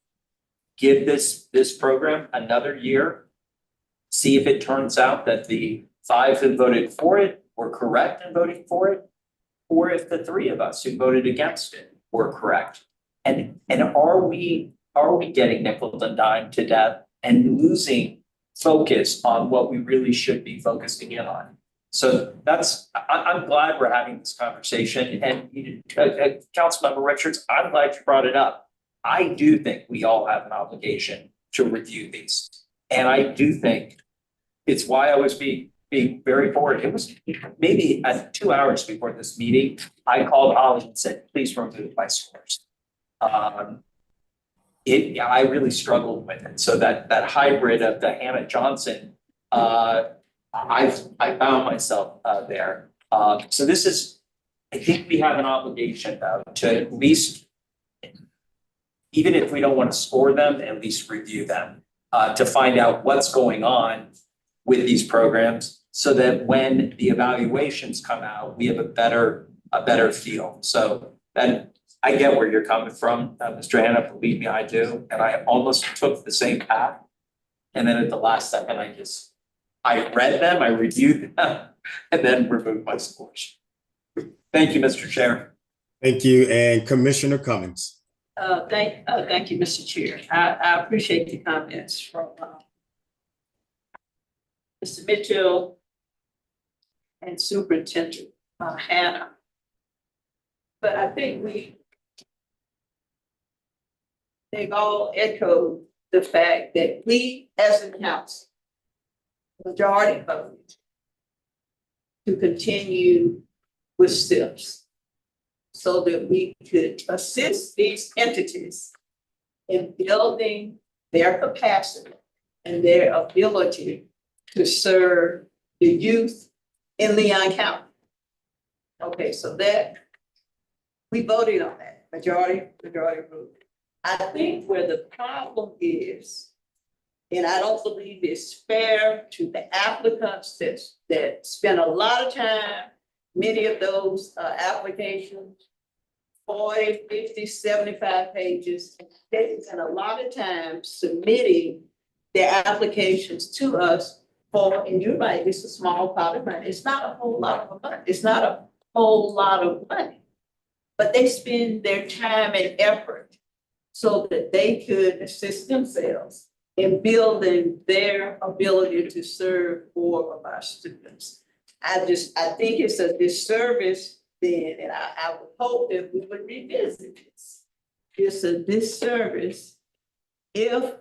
Give this program another year. See if it turns out that the 5 who voted for it were correct in voting for it, or if the 3 of us who voted against it were correct. And are we getting nickel and dime to death and losing focus on what we really should be focusing in on? So I'm glad we're having this conversation. And Councilmember Richards, I'm glad you brought it up. I do think we all have an obligation to review these. And I do think it's why I was being very forward. It was maybe 2 hours before this meeting, I called Holly and said, please remove my scores. I really struggled with it. So that hybrid of the Hannah Johnson, I found myself there. So this is, I think we have an obligation though to at least, even if we don't want to score them, at least review them to find out what's going on with these programs, so that when the evaluations come out, we have a better feel. So then I get where you're coming from, Mr. Hannah, believe me, I do. And I almost took the same path. And then at the last second, I read them, I reviewed them, and then removed my scores. Thank you, Mr. Chair. Thank you. And Commissioner Cummings. Thank you, Mr. Chair. I appreciate the comments from Mr. Mitchell and Superintendent Hannah. But I think they've all echoed the fact that we as a council, majority voted to continue with SIPS so that we could assist these entities in building their capacity and their ability to serve the youth in Leon County. Okay, so that we voted on that, majority voted. I think where the problem is, and I don't believe it's fair to the applicants that spend a lot of time, many of those applications, 40, 50, 75 pages, they spend a lot of time submitting their applications to us for, and you're right, it's a small pot of money. It's not a whole lot of money. It's not a whole lot of money, but they spend their time and effort so that they could assist themselves in building their ability to serve more of our students. I think it's a disservice then, and I would hope that we would revisit this. It's a disservice if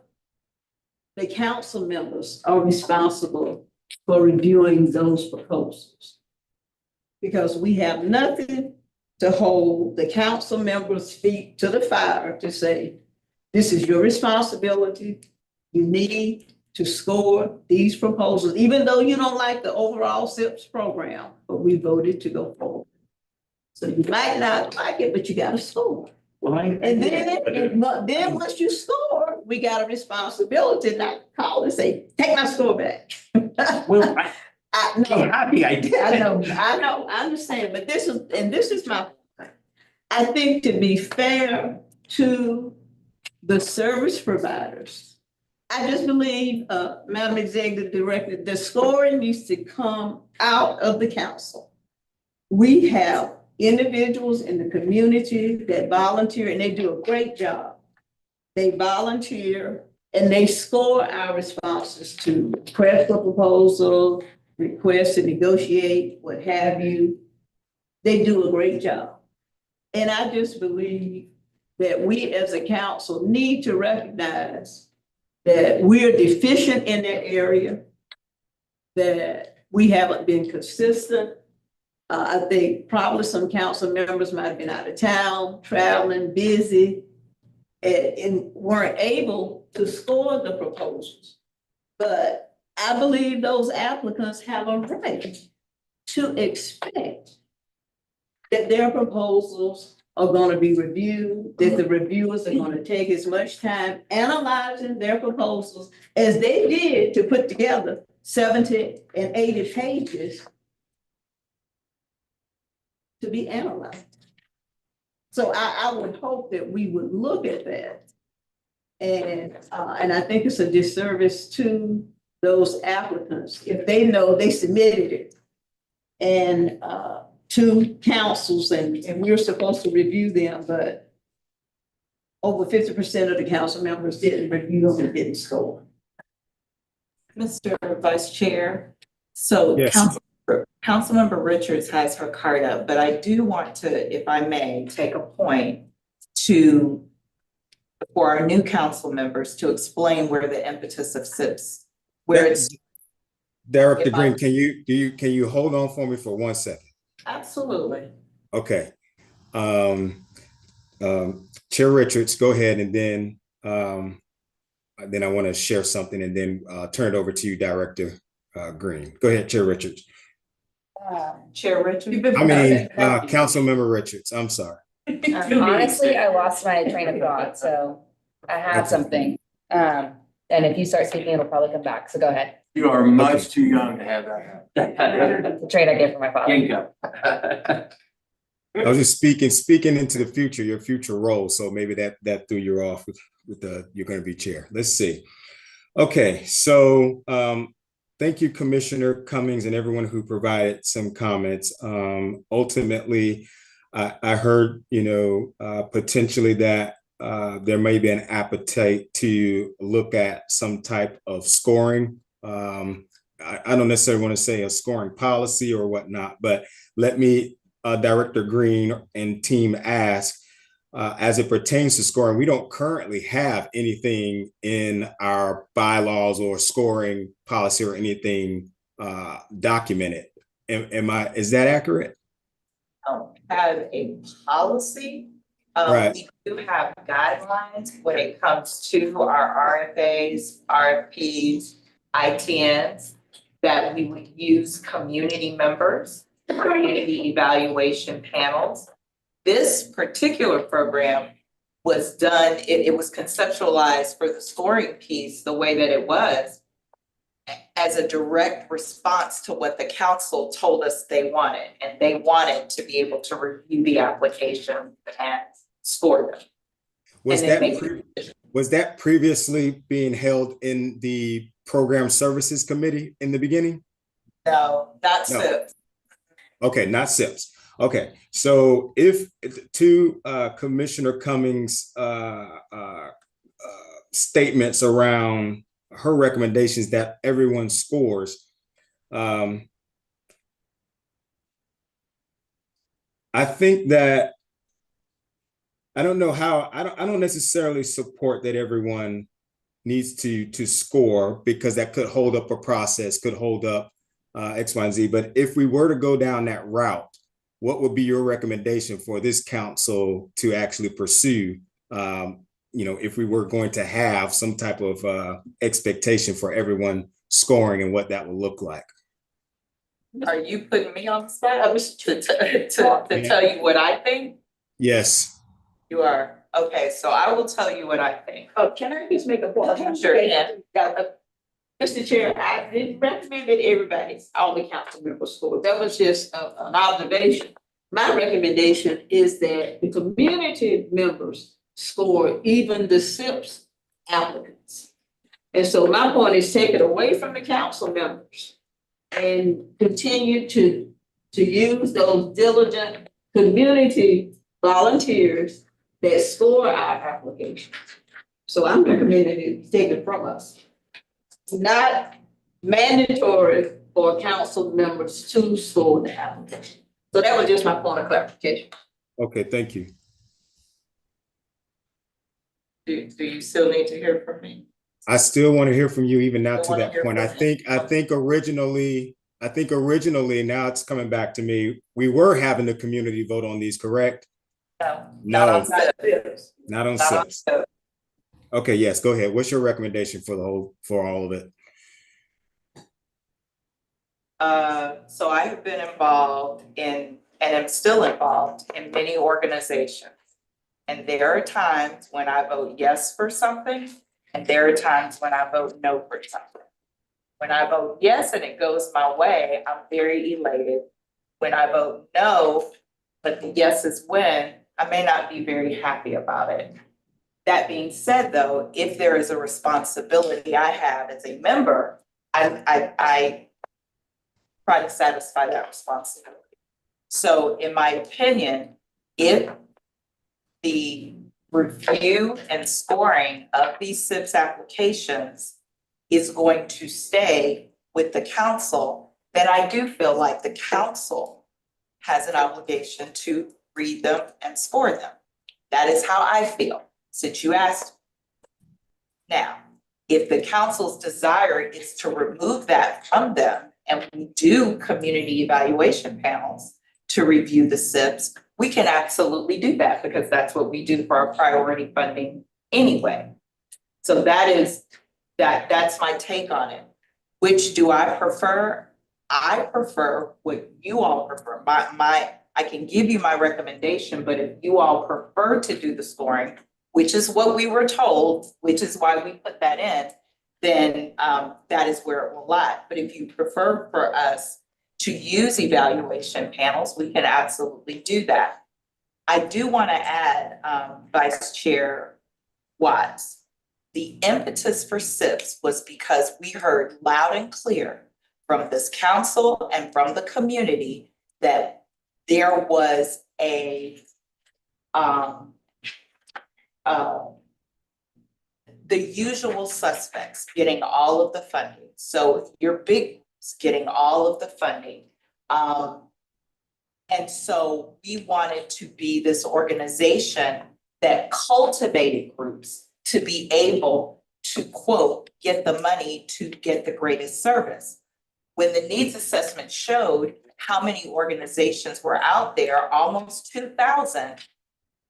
the council members are responsible for reviewing those proposals. Because we have nothing to hold the council members' feet to the fire to say, this is your responsibility. You need to score these proposals, even though you don't like the overall SIPS program, but we voted to go forward. So you might not like it, but you gotta score. Well, And then once you score, we got a responsibility not to call and say, take my score back. well, I know. I'm happy I did. I know, I understand, but this is my, I think to be fair to the service providers, I just believe, Madam Executive Director, the scoring needs to come out of the council. We have individuals in the community that volunteer and they do a great job. They volunteer and they score our responses to request for proposal, request to negotiate, what have you. They do a great job. And I just believe that we as a council need to recognize that we're deficient in that area, that we haven't been consistent. I think probably some council members might have been out of town, traveling, busy, and weren't able to score the proposals. But I believe those applicants have a right to expect that their proposals are going to be reviewed, that the reviewers are going to take as much time analyzing their proposals as they did to put together 70 and 80 pages to be analyzed. So I would hope that we would look at that. And I think it's a disservice to those applicants if they know they submitted it and to councils and we're supposed to review them, but over 50% of the council members didn't review them and didn't score. Mr. Vice Chair, so Yes. Councilmember Richards has her card up, but I do want to, if I may, take a point for our new council members to explain where the impetus of SIPS, where it's. Director If I- Green, can you hold on for me for 1 second? Absolutely. Okay. Chair Richards, go ahead, and then I want to share something and then turn it over to you, Director Green. Go ahead, Chair Richards. Chair Richards. Councilmember Richards, I'm sorry. Honestly, I lost my train of thought, so I have something. And if you start speaking, it'll probably come back, so go ahead. You are much too young to have that. The trade I get from my father. Ginkgo. I was just speaking into the future, your future role. So maybe that threw you off with you're going to be chair. Let's see. Okay, so thank you, Commissioner Cummings, and everyone who provided some comments. Ultimately, I heard, potentially that there may be an appetite to look at some type of scoring. I don't necessarily want to say a scoring policy or whatnot, but let me, Director Green and team ask, as it pertains to scoring, we don't currently have anything in our bylaws or scoring policy or anything documented. Is that accurate? Have a policy. Right. We do have guidelines when it comes to our RFAs, RFPs, ITNs, that we would use community members, community evaluation panels. This particular program was done, it was conceptualized for the scoring piece the way that it was as a direct response to what the council told us they wanted. And they wanted to be able to review the application and score them. Was that previously being held in the Program Services Committee in the beginning? No, not No. SIPS. Okay, not SIPS. Okay, so if to Commissioner Cummings' statements around her recommendations that everyone scores, I think that I don't know how I don't necessarily support that everyone needs to score, because that could hold up a process, could hold up X, Y, and Z. But if we were to go down that route, what would be your recommendation for this council to actually pursue? If we were going to have some type of expectation for everyone scoring and what that would look like. Are you putting me on the spot? I wish to tell you what I think. Yes. You are. Okay, so I will tell you what I think. Oh, can I just make a point? Sure, yeah. Mr. Chair, I didn't recommend that everybody, all the council members score. That was just an observation. My recommendation is that the community members score even the SIPS applicants. And so my point is take it away from the council members and continue to use those diligent community volunteers that score our applications. So I'm recommending it take it from us. Not mandatory for council members to score the application. So that was just my point of clarification. Okay, thank you. Do you still need to hear from me? I still want to hear from you even now I to wanna that hear point. from I think originally, now it's coming back to me. We were having the community vote on these, correct? No. No. Not on SIPs. Not on Not on SIPs. SIPs. Okay, yes, go ahead. What's your recommendation for all of it? So I have been involved in, and am still involved in many organizations. And there are times when I vote yes for something, and there are times when I vote no for something. When I vote yes and it goes my way, I'm very elated. When I vote no, but the yeses win, I may not be very happy about it. That being said, though, if there is a responsibility I have as a member, I try to satisfy that responsibility. So in my opinion, if the review and scoring of these SIPs applications is going to stay with the council, then I do feel like the council has an obligation to read them and score them. That is how I feel, since you asked. Now, if the council's desire is to remove that from them, and we do community evaluation panels to review the SIPs, we can absolutely do that, because that's what we do for our priority funding anyway. So that's my take on it. Which do I prefer? I prefer what you all prefer. I can give you my recommendation, but if you all prefer to do the scoring, which is what we were told, which is why we put that in, then that is where it will lie. But if you prefer for us to use evaluation panels, we can absolutely do that. I do want to add, Vice Chair Watts, the impetus for SIPs was because we heard loud and clear from this council and from the community that there was the usual suspects getting all of the funding. So your big getting all of the funding. And so we wanted to be this organization that cultivated groups to be able to, quote, get the money to get the greatest service. When the needs assessment showed how many organizations were out there, almost 2,000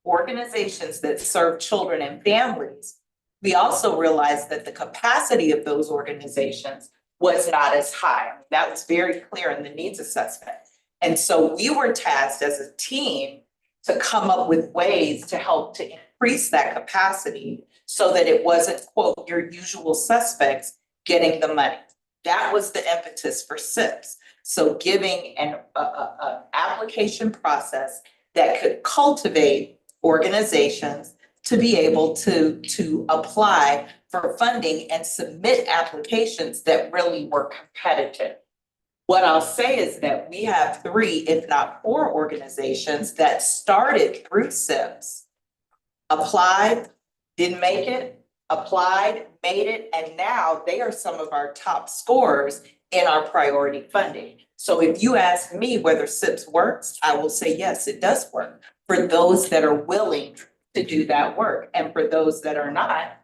organizations that serve children and families, we also realized that the capacity of those organizations was not as high. That was very clear in the needs assessment. And so we were tasked as a team to come up with ways to help to increase that capacity so that it wasn't, quote, your usual suspects getting the money. That was the impetus for SIPs. So giving an application process that could cultivate organizations to be able to apply for funding and submit applications that really were competitive. What I'll say is that we have 3, if not 4 organizations that started through SIPs, applied, didn't make it, applied, made it, and now they are some of our top scorers in our priority funding. So if you ask me whether SIPs works, I will say yes, it does work for those that are willing to do that work. And for those that are not,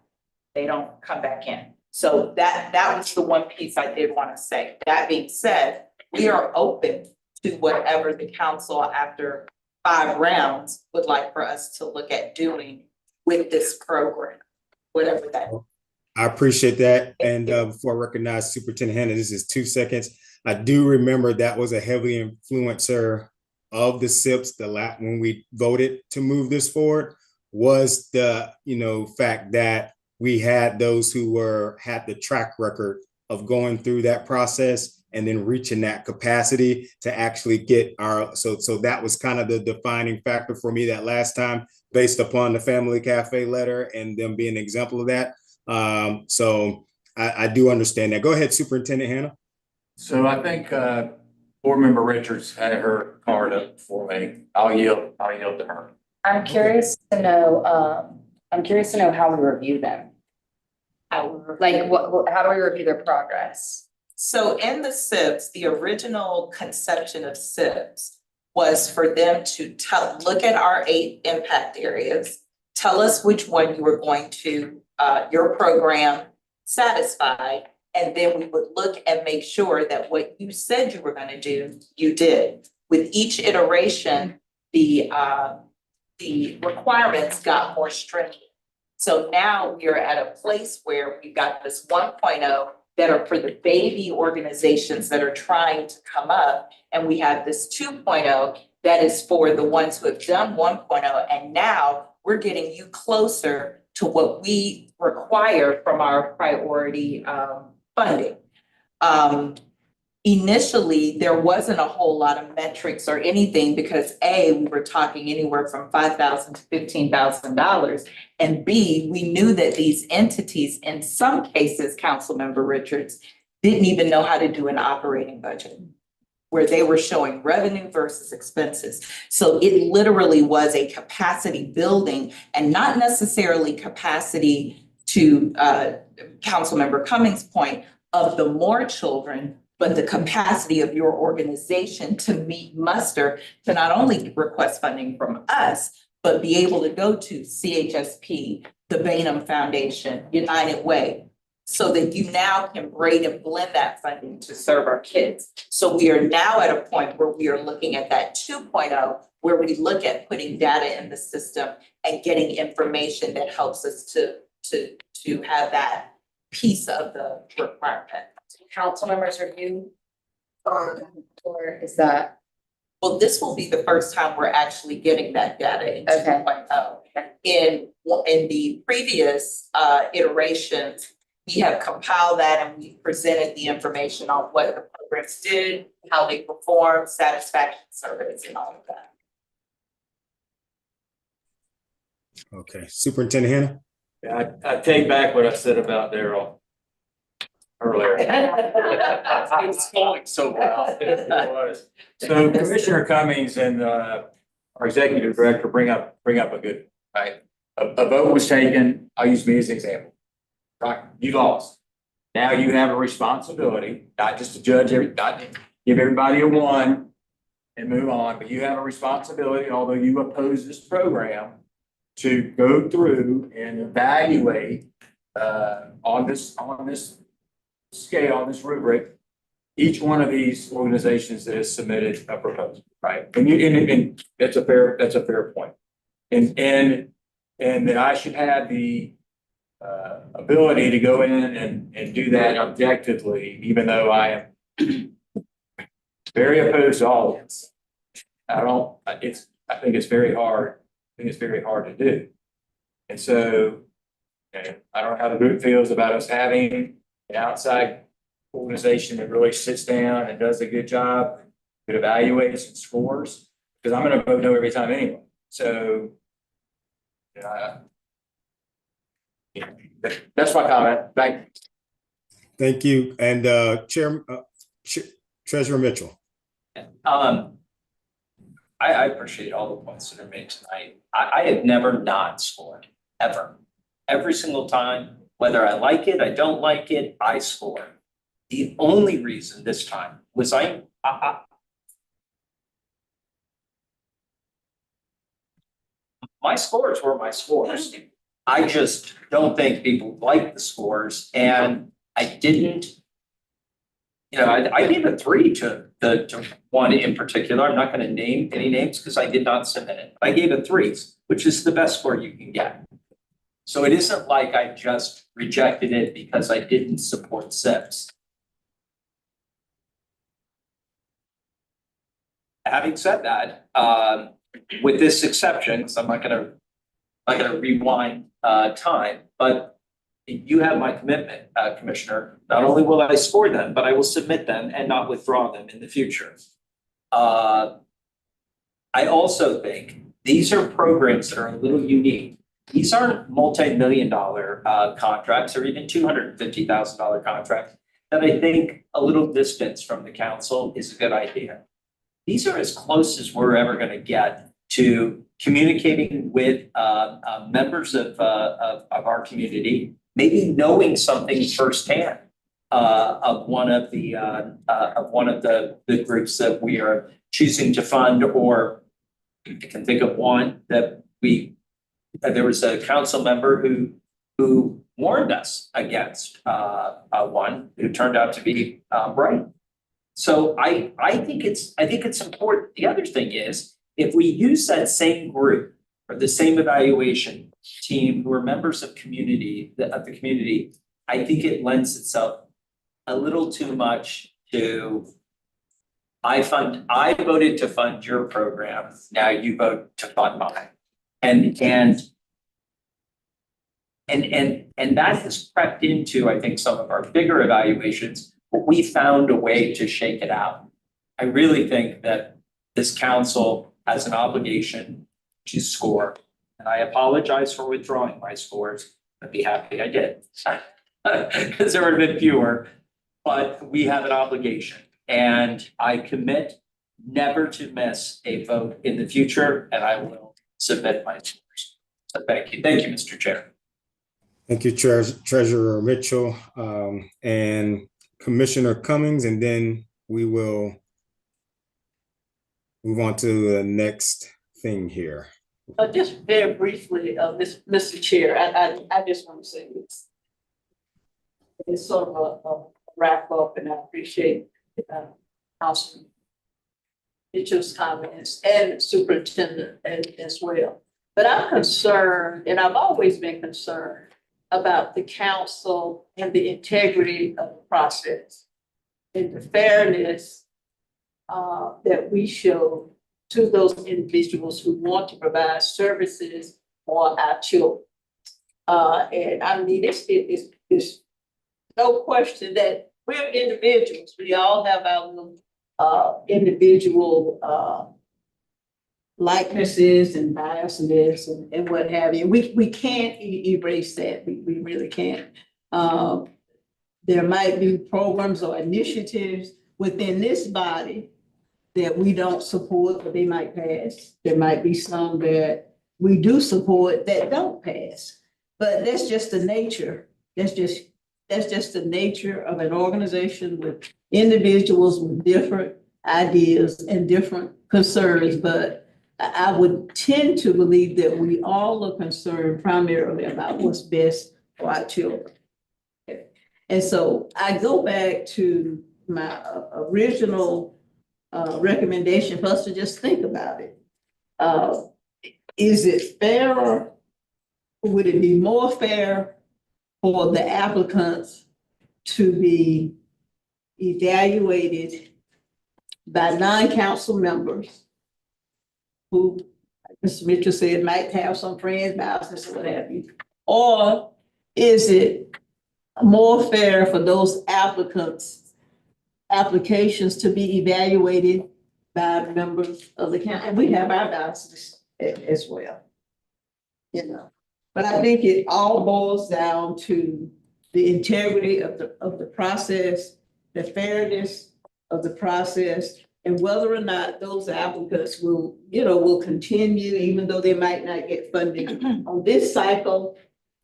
they don't come back in. So that was the one piece I did want to say. That being said, we are open to whatever the council after 5 rounds would like for us to look at doing with this program, whatever that. I appreciate that. And before I recognize Superintendent Hannah, this is 2 seconds. I do remember that was a heavy influencer of the SIPs when we voted to move this forward was the, fact that we had those who had the track record of going through that process and then reaching that capacity to actually get so that was kind of the defining factor for me that last time, based upon the Family Cafe letter and them being an example of that. So I do understand that. Go ahead, Superintendent Hannah. So I think Board Member Richards had her card up for me. I'll yield to her. I'm curious to know, how we review them. Like, how do we review their progress? So in the SIPs, the original conception of SIPs was for them to look at our 8 impact areas, tell us which one you were going to, your program satisfied, and then we would look and make sure that what you said you were going to do, you did. With each iteration, the requirements got more stringent. So now we are at a place where we've got this 1.0 that are for the baby organizations that are trying to come up. And we have this 2.0 that is for the ones who have done 1.0. And now we're getting you closer to what we require from our priority funding. Initially, there wasn't a whole lot of metrics or anything because A, we were talking anywhere from $5,000 to $15,000. And B, we knew that these entities, in some cases, Councilmember Richards, didn't even know how to do an operating budget, where they were showing revenue versus expenses. So it literally was a capacity building and not necessarily capacity to Councilmember Cummings' point of the more children, but the capacity of your organization to meet muster to not only request funding from us, but be able to go to CHSP, the Bainham Foundation, United Way, so that you now can braid and blend that funding to serve our kids. So we are now at a point where we are looking at that 2.0, where we look at putting data in the system and getting information that helps us to have that piece of the requirement. Council members review? Or is that? Well, this will be the first time we're actually getting that data in 2.0. In the previous iterations, we have compiled that and we presented the information on what the programs did, how they performed, satisfaction surveys and all of that. Okay, Superintendent Hannah. Yeah, I take back what I said about Daryl earlier. It was going so well. It was. So Commissioner Cummings and our executive director bring up a good, right? A vote was taken. I'll use me as an example. Right, you lost. Now you have a responsibility, not just to judge not to give everybody a 1 and move on, but you have a responsibility, although you oppose this program, to go through and evaluate on this scale, on this rubric, each one of these organizations that has submitted a proposal, right? And that's a fair point. And that I should have the ability to go in and do that objectively, even though I am very opposed to all of this. I think it's very hard. I think it's very hard to do. And so, I don't know how the group feels about us having an outside organization that really sits down and does a good job, that evaluates and scores, because I'm going to vote no every time anyway. So, that's my comment. Thank you. Thank you. And Treasurer Mitchell. I appreciate all the points that are made tonight. I have never not scored, ever. Every single time, whether I like it, I don't like it, I score. The only reason this time was my scores were my scores. I just don't think people like the scores, and I didn't. I gave a 3 to one in particular. I'm not gonna name any names because I did not submit it. I gave a 3, which is the best score you can get. So it isn't like I just rejected it because I didn't support SIPs. Having said that, with this exception, so I'm not gonna rewind time, but you have my commitment, Commissioner. Not only will I score them, but I will submit them and not withdraw them in the future. I also think these are programs that are a little unique. These aren't multi-million-dollar contracts or even $250,000 contracts that I think a little distance from the council is a good idea. These are as close as we're ever gonna get to communicating with members of our community, maybe knowing something firsthand of one of the groups that we are choosing to fund, or I can think of one that there was a council member who warned us against one who turned out to be right. So I think it's important. The other thing is, if we use that same group or the same evaluation team who are members of the community, I think it lends itself a little too much to I voted to fund your program, now you vote to fund mine. And that has crept into, I think, some of our bigger evaluations, but we found a way to shake it out. I really think that this council has an obligation to score, and I apologize for withdrawing my scores. I'd be happy I did, because there would have been fewer, but we have an obligation. And I commit never to miss a vote in the future, and I will submit my scores. So thank you, Mr. Chair. Thank you, Treasurer Mitchell, and Commissioner Cummings, and then we will move on to the next thing here. Just very briefly, Mr. Chair, I just want to say this. It's sort of a wrap up, and I appreciate Councilman Mitchell's comments and Superintendent as well. But I'm concerned, and I've always been concerned about the council and the integrity of the process and the fairness that we show to those individuals who want to provide services for our children. And I mean, it's no question that we're individuals. We all have our little individual likenesses and biases and what have you. We can't erase that. We really can't. There might be programs or initiatives within this body that we don't support, but they might pass. There might be some that we do support that don't pass. But that's just the nature. That's just the nature of an organization with individuals with different ideas and different concerns. But I would tend to believe that we all are concerned primarily about what's best for our children. And so I go back to my original recommendation for us to just think about it. Is it fair, or would it be more fair for the applicants to be evaluated by non-council members who, Mr. Mitchell said, might have some friends, spouses, or what have you? Or is it more fair for those applications to be evaluated by members of the county? And we have our spouses as well, you know. But I think it all boils down to the integrity of the process, the fairness of the process, and whether or not those applicants will continue, even though they might not get funding on this cycle,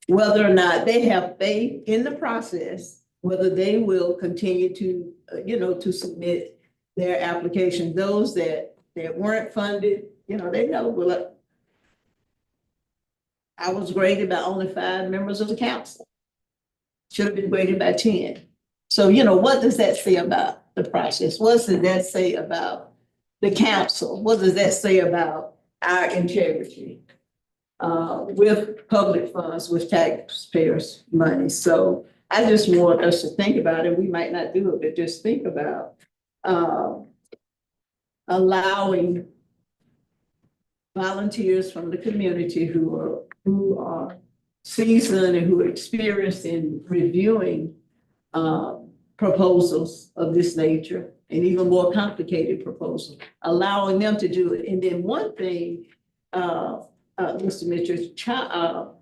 whether or not they have faith in the process, whether they will continue to, to submit their application. Those that weren't funded, they know, well, I was graded by only 5 members of the council. Should have been graded by 10. So, what does that say about the process? What does that say about the council? What does that say about our integrity? With public funds, with taxpayers' money. So I just want us to think about it. We might not do it, but just think about allowing volunteers from the community who are seasoned and who are experienced in reviewing proposals of this nature and even more complicated proposals, allowing them to do it. And then one thing, Mr. Mitchell,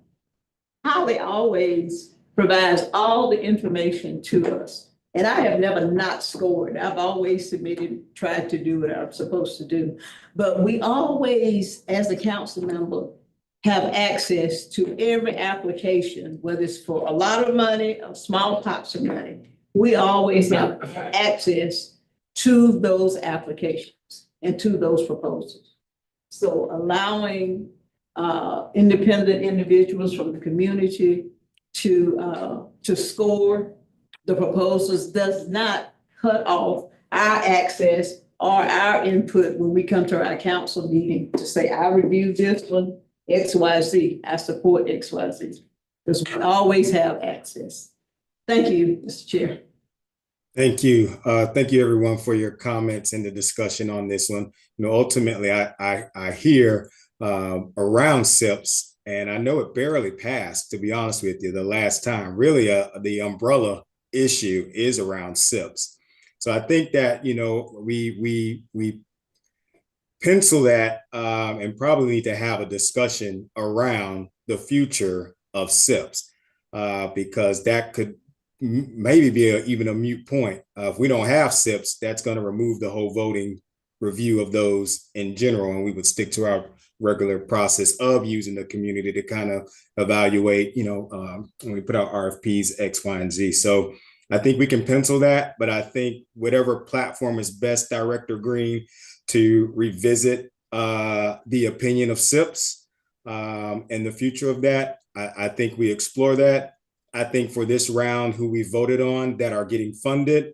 Holly always provides all the information to us. And I have never not scored. I've always submitted, tried to do what I'm supposed to do. But we always, as a council member, have access to every application, whether it's for a lot of money or small pots of money. We always have access to those applications and to those proposals. So allowing independent individuals from the community to score the proposals does not cut off our access or our input when we come to our council meeting to say, I reviewed this one, XYZ, I support XYZ. Because we always have access. Thank you, Mr. Chair. Thank you. Thank you, everyone, for your comments and the discussion on this one. Ultimately, I hear around SIPs, and I know it barely passed, to be honest with you, the last time. Really, the umbrella issue is around SIPs. So I think that, we pencil that and probably need to have a discussion around the future of SIPs because that could maybe be even a moot point. If we don't have SIPs, that's going to remove the whole voting review of those in general, and we would stick to our regular process of using the community to kind of evaluate, when we put out RFPs, X, Y, and Z. So I think we can pencil that, but I think whatever platform is best, Director Green, to revisit the opinion of SIPs and the future of that. I think we explore that. I think for this round, who we voted on that are getting funded,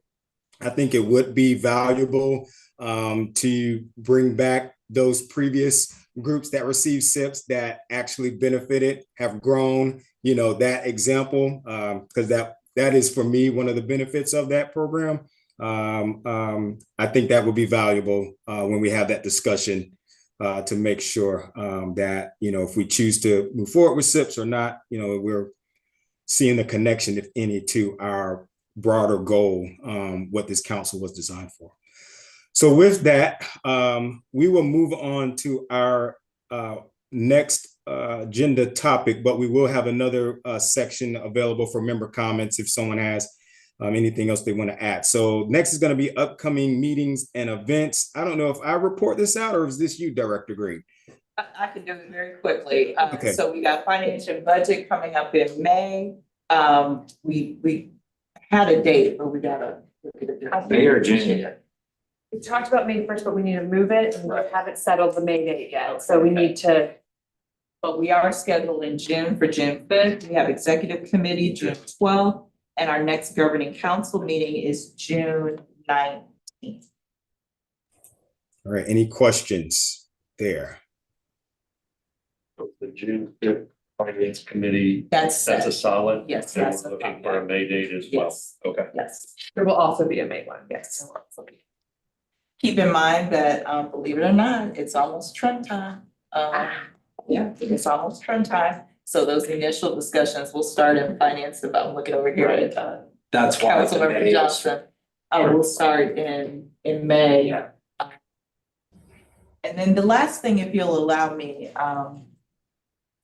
I think it would be valuable to bring back those previous groups that received SIPs that actually benefited, have grown, that example, because that is for me one of the benefits of that program. I think that would be valuable when we have that discussion to make sure that, if we choose to move forward with SIPs or not, we're seeing the connection, if any, to our broader goal, what this council was designed for. So with that, we will move on to our next agenda topic, but we will have another section available for member comments if someone has anything else they want to add. So next is going to be upcoming meetings and events. I don't know if I report this out or is this you, Director Green? I can do it very quickly. Okay. So we got financial budget coming up in May. We had a date, but we gotta. May or June? We talked about May 1st, but we need to move it and we haven't settled the May date yet. So we need to. But we are scheduled in June for June 5th. We have executive committee June 12th, and our next governing council meeting is June 19th. All right, any questions there? The June 5th Finance Committee, That's a solid? Yes, And that's we're a looking solid. for a May date as well? Yes. Okay. Yes. There will also be a May one, yes. Keep in mind that, believe it or not, it's almost Trump time. Yeah, it's almost Trump time. So those initial discussions will start in finance. If I'm looking over here at That's why it's a Councilmember May. Johnson. We'll start in May. Yeah. And then the last thing, if you'll allow me,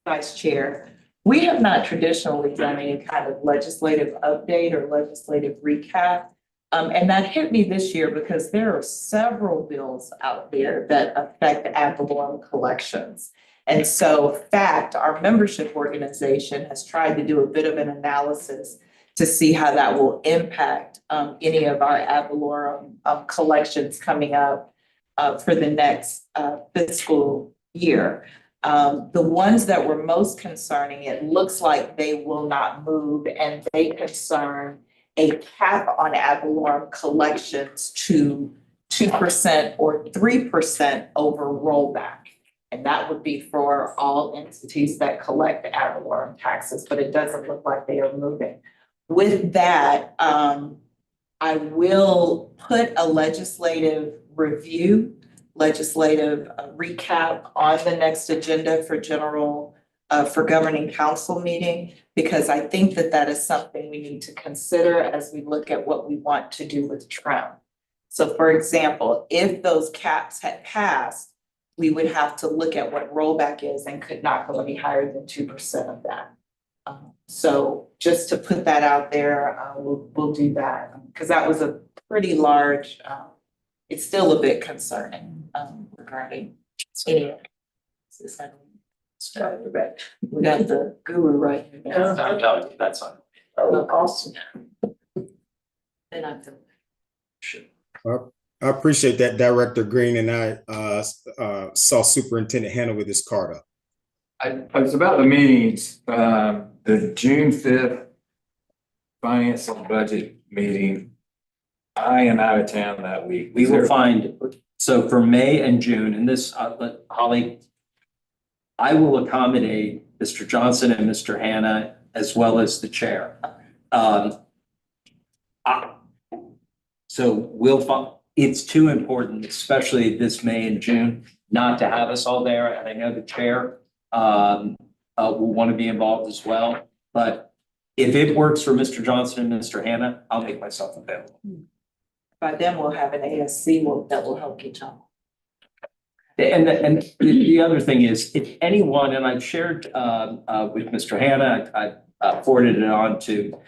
Vice Chair, we have not traditionally done any kind of legislative update or legislative recap. And that hit me this year because there are several bills out there that affect ad valorem collections. And so FACT, our membership organization, has tried to do a bit of an analysis to see how that will impact any of our ad valorem collections coming up for the next fiscal year. The ones that were most concerning, it looks like they will not move, and they concern a cap on ad valorem collections to 2% or 3% over rollback. And that would be for all entities that collect ad valorem taxes, but it doesn't look like they are moving. With that, I will put a legislative recap on the next agenda for for governing council meeting, because I think that that is something we need to consider as we look at what we want to do with trim. So for example, if those caps had passed, we would have to look at what rollback is and could not go any higher than 2% of that. So just to put that out there, we'll do that, because that was a pretty large, it's still a bit concerning regarding any of this. We got the guru right here. I'm telling you, that's on. Awesome. And I feel. I appreciate that, Director Green, and I saw Superintendent Hannah with his card up. I was about the meetings, the June 5th Finance and Budget meeting. I am out of town that week. We will find, so for May and June, and this, Holly, I will accommodate Mr. Johnson and Mr. Hannah as well as the chair. So we'll find, it's too important, especially this May and June, not to have us all there. And I know the chair will want to be involved as well. But if it works for Mr. Johnson and Mr. Hannah, I'll make myself available. By then we'll have an ASC that will help each other. And the other thing is, if anyone, and I've shared with Mr. Hannah, I forwarded it on to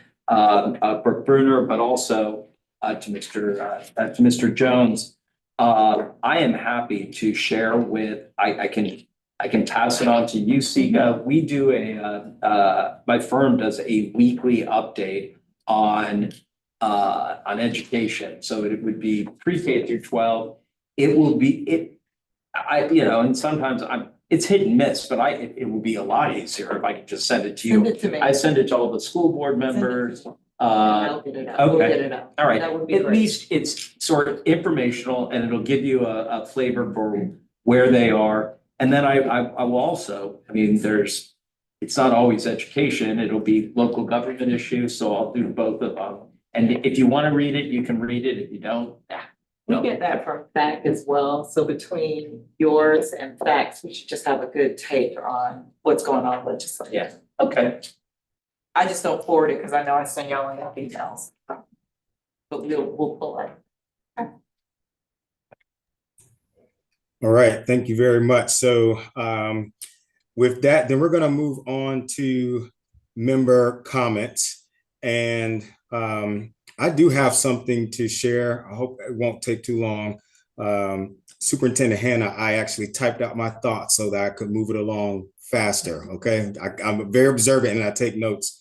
Brooke Bruner, but also to Mr. Jones. I am happy to share with, I can pass it on to you, Sika. We do my firm does a weekly update on education. So it would be pre-K through 12. It will be, and sometimes it's hit and miss, but it will be a lot easier if I could just send it to you. Send it to me. I send it to all the school board members. I'll get it out. We'll okay. get it out. All right, That would be at great. least it's sort of informational, and it'll give you a flavor for where they are. And then I will also, it's not always education, it'll be local government issues, so I'll do both of them. And if you want to read it, you can read it. If you don't, We get that from FAC as well. So between yours and FAC's, we should just have a good take on what's going on legislatively. yeah, okay. I just don't forward it because I know I send y'all enough emails. But we'll pull it. All right, thank you very much. So with that, then we're going to move on to member comments. And I do have something to share. I hope it won't take too long. Superintendent Hannah, I actually typed out my thoughts so that I could move it along faster, okay? I'm very observant and I take notes.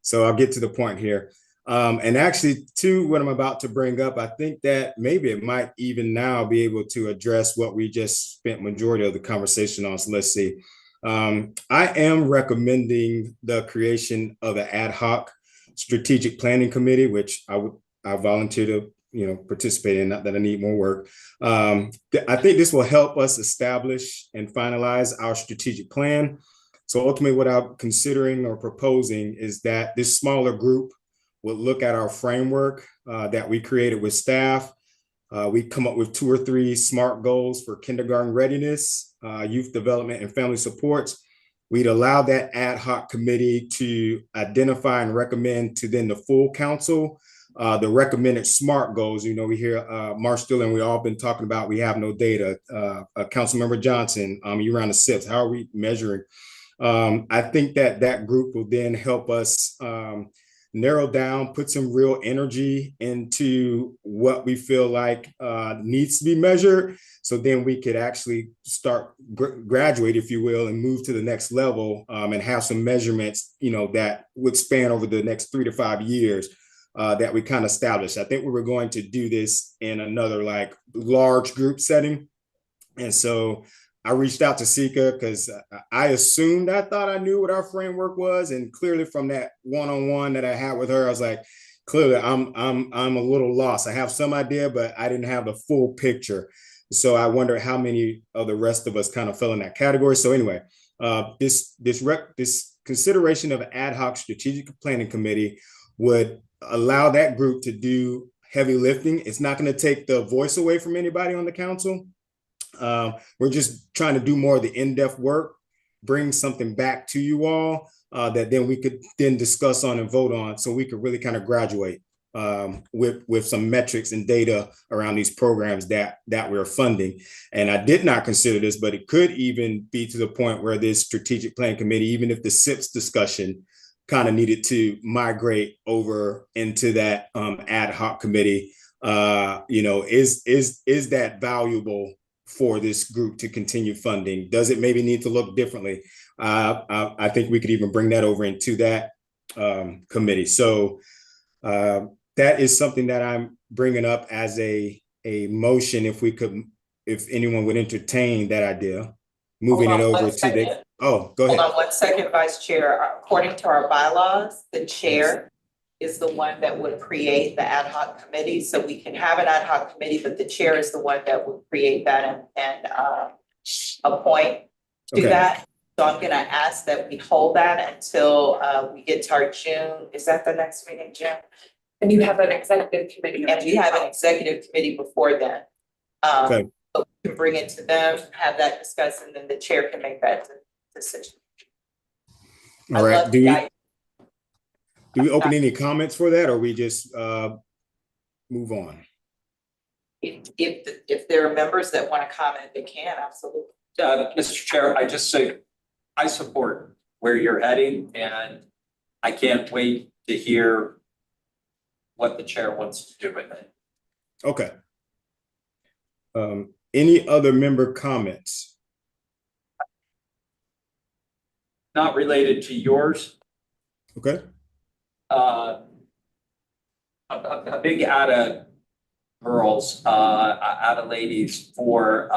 So I'll get to the point here. And actually, to what I'm about to bring up, I think that maybe it might even now be able to address what we just spent majority of the conversation on. So let's see. I am recommending the creation of an ad hoc strategic planning committee, which I volunteer to participate in, not that I need more work. I think this will help us establish and finalize our strategic plan. So ultimately what I'm considering or proposing is that this smaller group will look at our framework that we created with staff. We come up with 2 or 3 SMART goals for kindergarten readiness, youth development, and family supports. We'd allow that ad hoc committee to identify and recommend to then the full council the recommended SMART goals. We hear Mark Still and we all been talking about we have no data. Councilmember Johnson, you around the SIPs, how are we measuring? I think that group will then help us narrow down, put some real energy into what we feel like needs to be measured. So then we could actually start graduate, if you will, and move to the next level and have some measurements, that would span over the next 3 to 5 years that we kind of established. I think we were going to do this in another large group setting. And so I reached out to Sika because I assumed I thought I knew what our framework was, and clearly from that one-on-one that I had with her, I was like, clearly I'm a little lost. I have some idea, but I didn't have the full picture. So I wonder how many of the rest of us kind of fell in that category. So anyway, this consideration of an ad hoc strategic planning committee would allow that group to do heavy lifting. It's not going to take the voice away from anybody on the council. We're just trying to do more of the in-depth work, bring something back to you all that then we could then discuss on and vote on, so we could really kind of graduate with some metrics and data around these programs that we're funding. And I did not consider this, but it could even be to the point where this strategic plan committee, even if the SIPs discussion kind of needed to migrate over into that ad hoc committee, is that valuable for this group to continue funding? Does it maybe need to look differently? I think we could even bring that over into that committee. So that is something that I'm bringing up as a motion. If anyone would entertain that idea, moving it over to the. Oh, go ahead. Hold on 1 second, Vice Chair. According to our bylaws, the chair is the one that would create the ad hoc committee. So we can have an ad hoc committee, but the chair is the one that would create that and appoint to that. So I'm gonna ask that we hold that until we get to our June. Is that the next meeting, Jim? And you have an executive committee. And we have an executive committee before then. Okay. So we can bring it to them, have that discussed, and then the chair can make that decision. All right. Do we open any comments for that, or we just move on? If there are members that want to comment, they can, absolutely. Mr. Chair, I just say, I support where you're heading, and I can't wait to hear what the chair wants to do with it. Okay. Any other member comments? Not related to yours. Okay. A big out of ladies for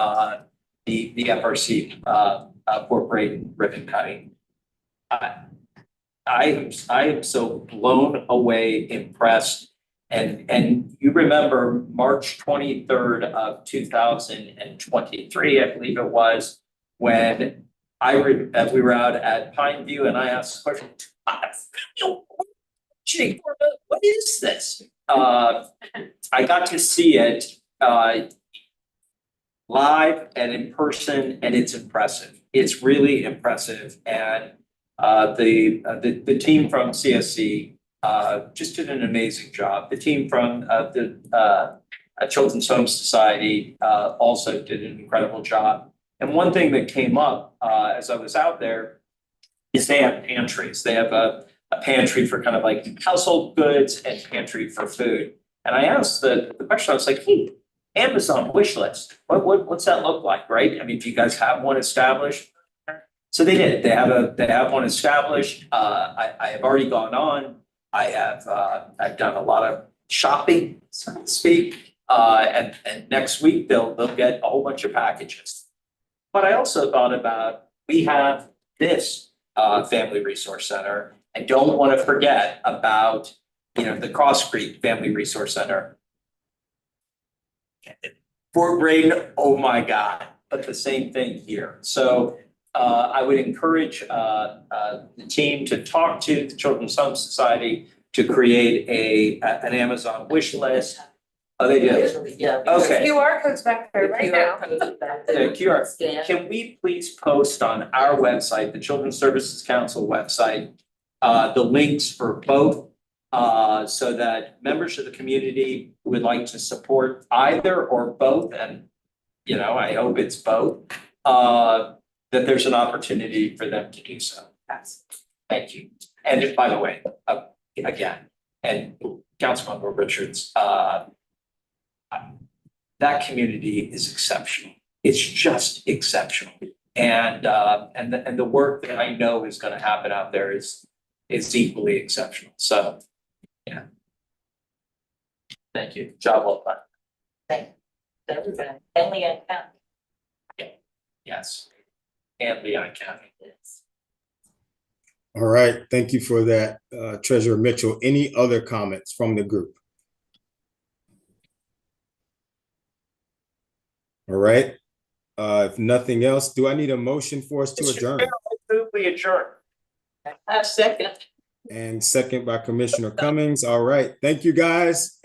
the FRC Fort Braden ribbon cutting. I am so blown away, impressed, and you remember March 23rd of 2023, I believe it was, when we were out at Pineview, and I asked the question, what is this? I got to see it live and in person, and it's impressive. It's really impressive, and the team from CSC just did an amazing job. The team from the Children's Home Society also did an incredible job. And one thing that came up as I was out there is they have pantries. They have a pantry for kind of like household goods and pantry for food. And I asked the question, I was like, hey, Amazon wish list, what's that look like, right? I mean, do you guys have one established? So they did. They have one established. I have already gone on. I've done a lot of shopping, so to speak. And next week they'll get a whole bunch of packages. But I also thought about, we have this Family Resource Center. I don't want to forget about, the Cross Creek Family Resource Center. Fort Braden, oh my God, but the same thing here. So I would encourage the team to talk to the Children's Home Society to create an Amazon wish list. Oh, they do? Yeah. Okay. QR code's back there right now. The QR. Can we please post on our website, the Children's Services Council website, the links for both, so that members of the community who would like to support either or both, and I hope it's both, that there's an opportunity for them to do so. Thank you. And by the way, again, and Councilmember Richards, that community is exceptional. It's just exceptional. And the work that I know is going to happen out there is equally exceptional. So, yeah. Thank you. Job well done. Thank you. Everybody. Family and family. Yes. And Leon County. All right, thank you for that, Treasurer Mitchell. Any other comments from the group? All right, if nothing else, do I need a motion for us to adjourn? We adjourn. I second. And second by Commissioner Cummings. All right, thank you, guys.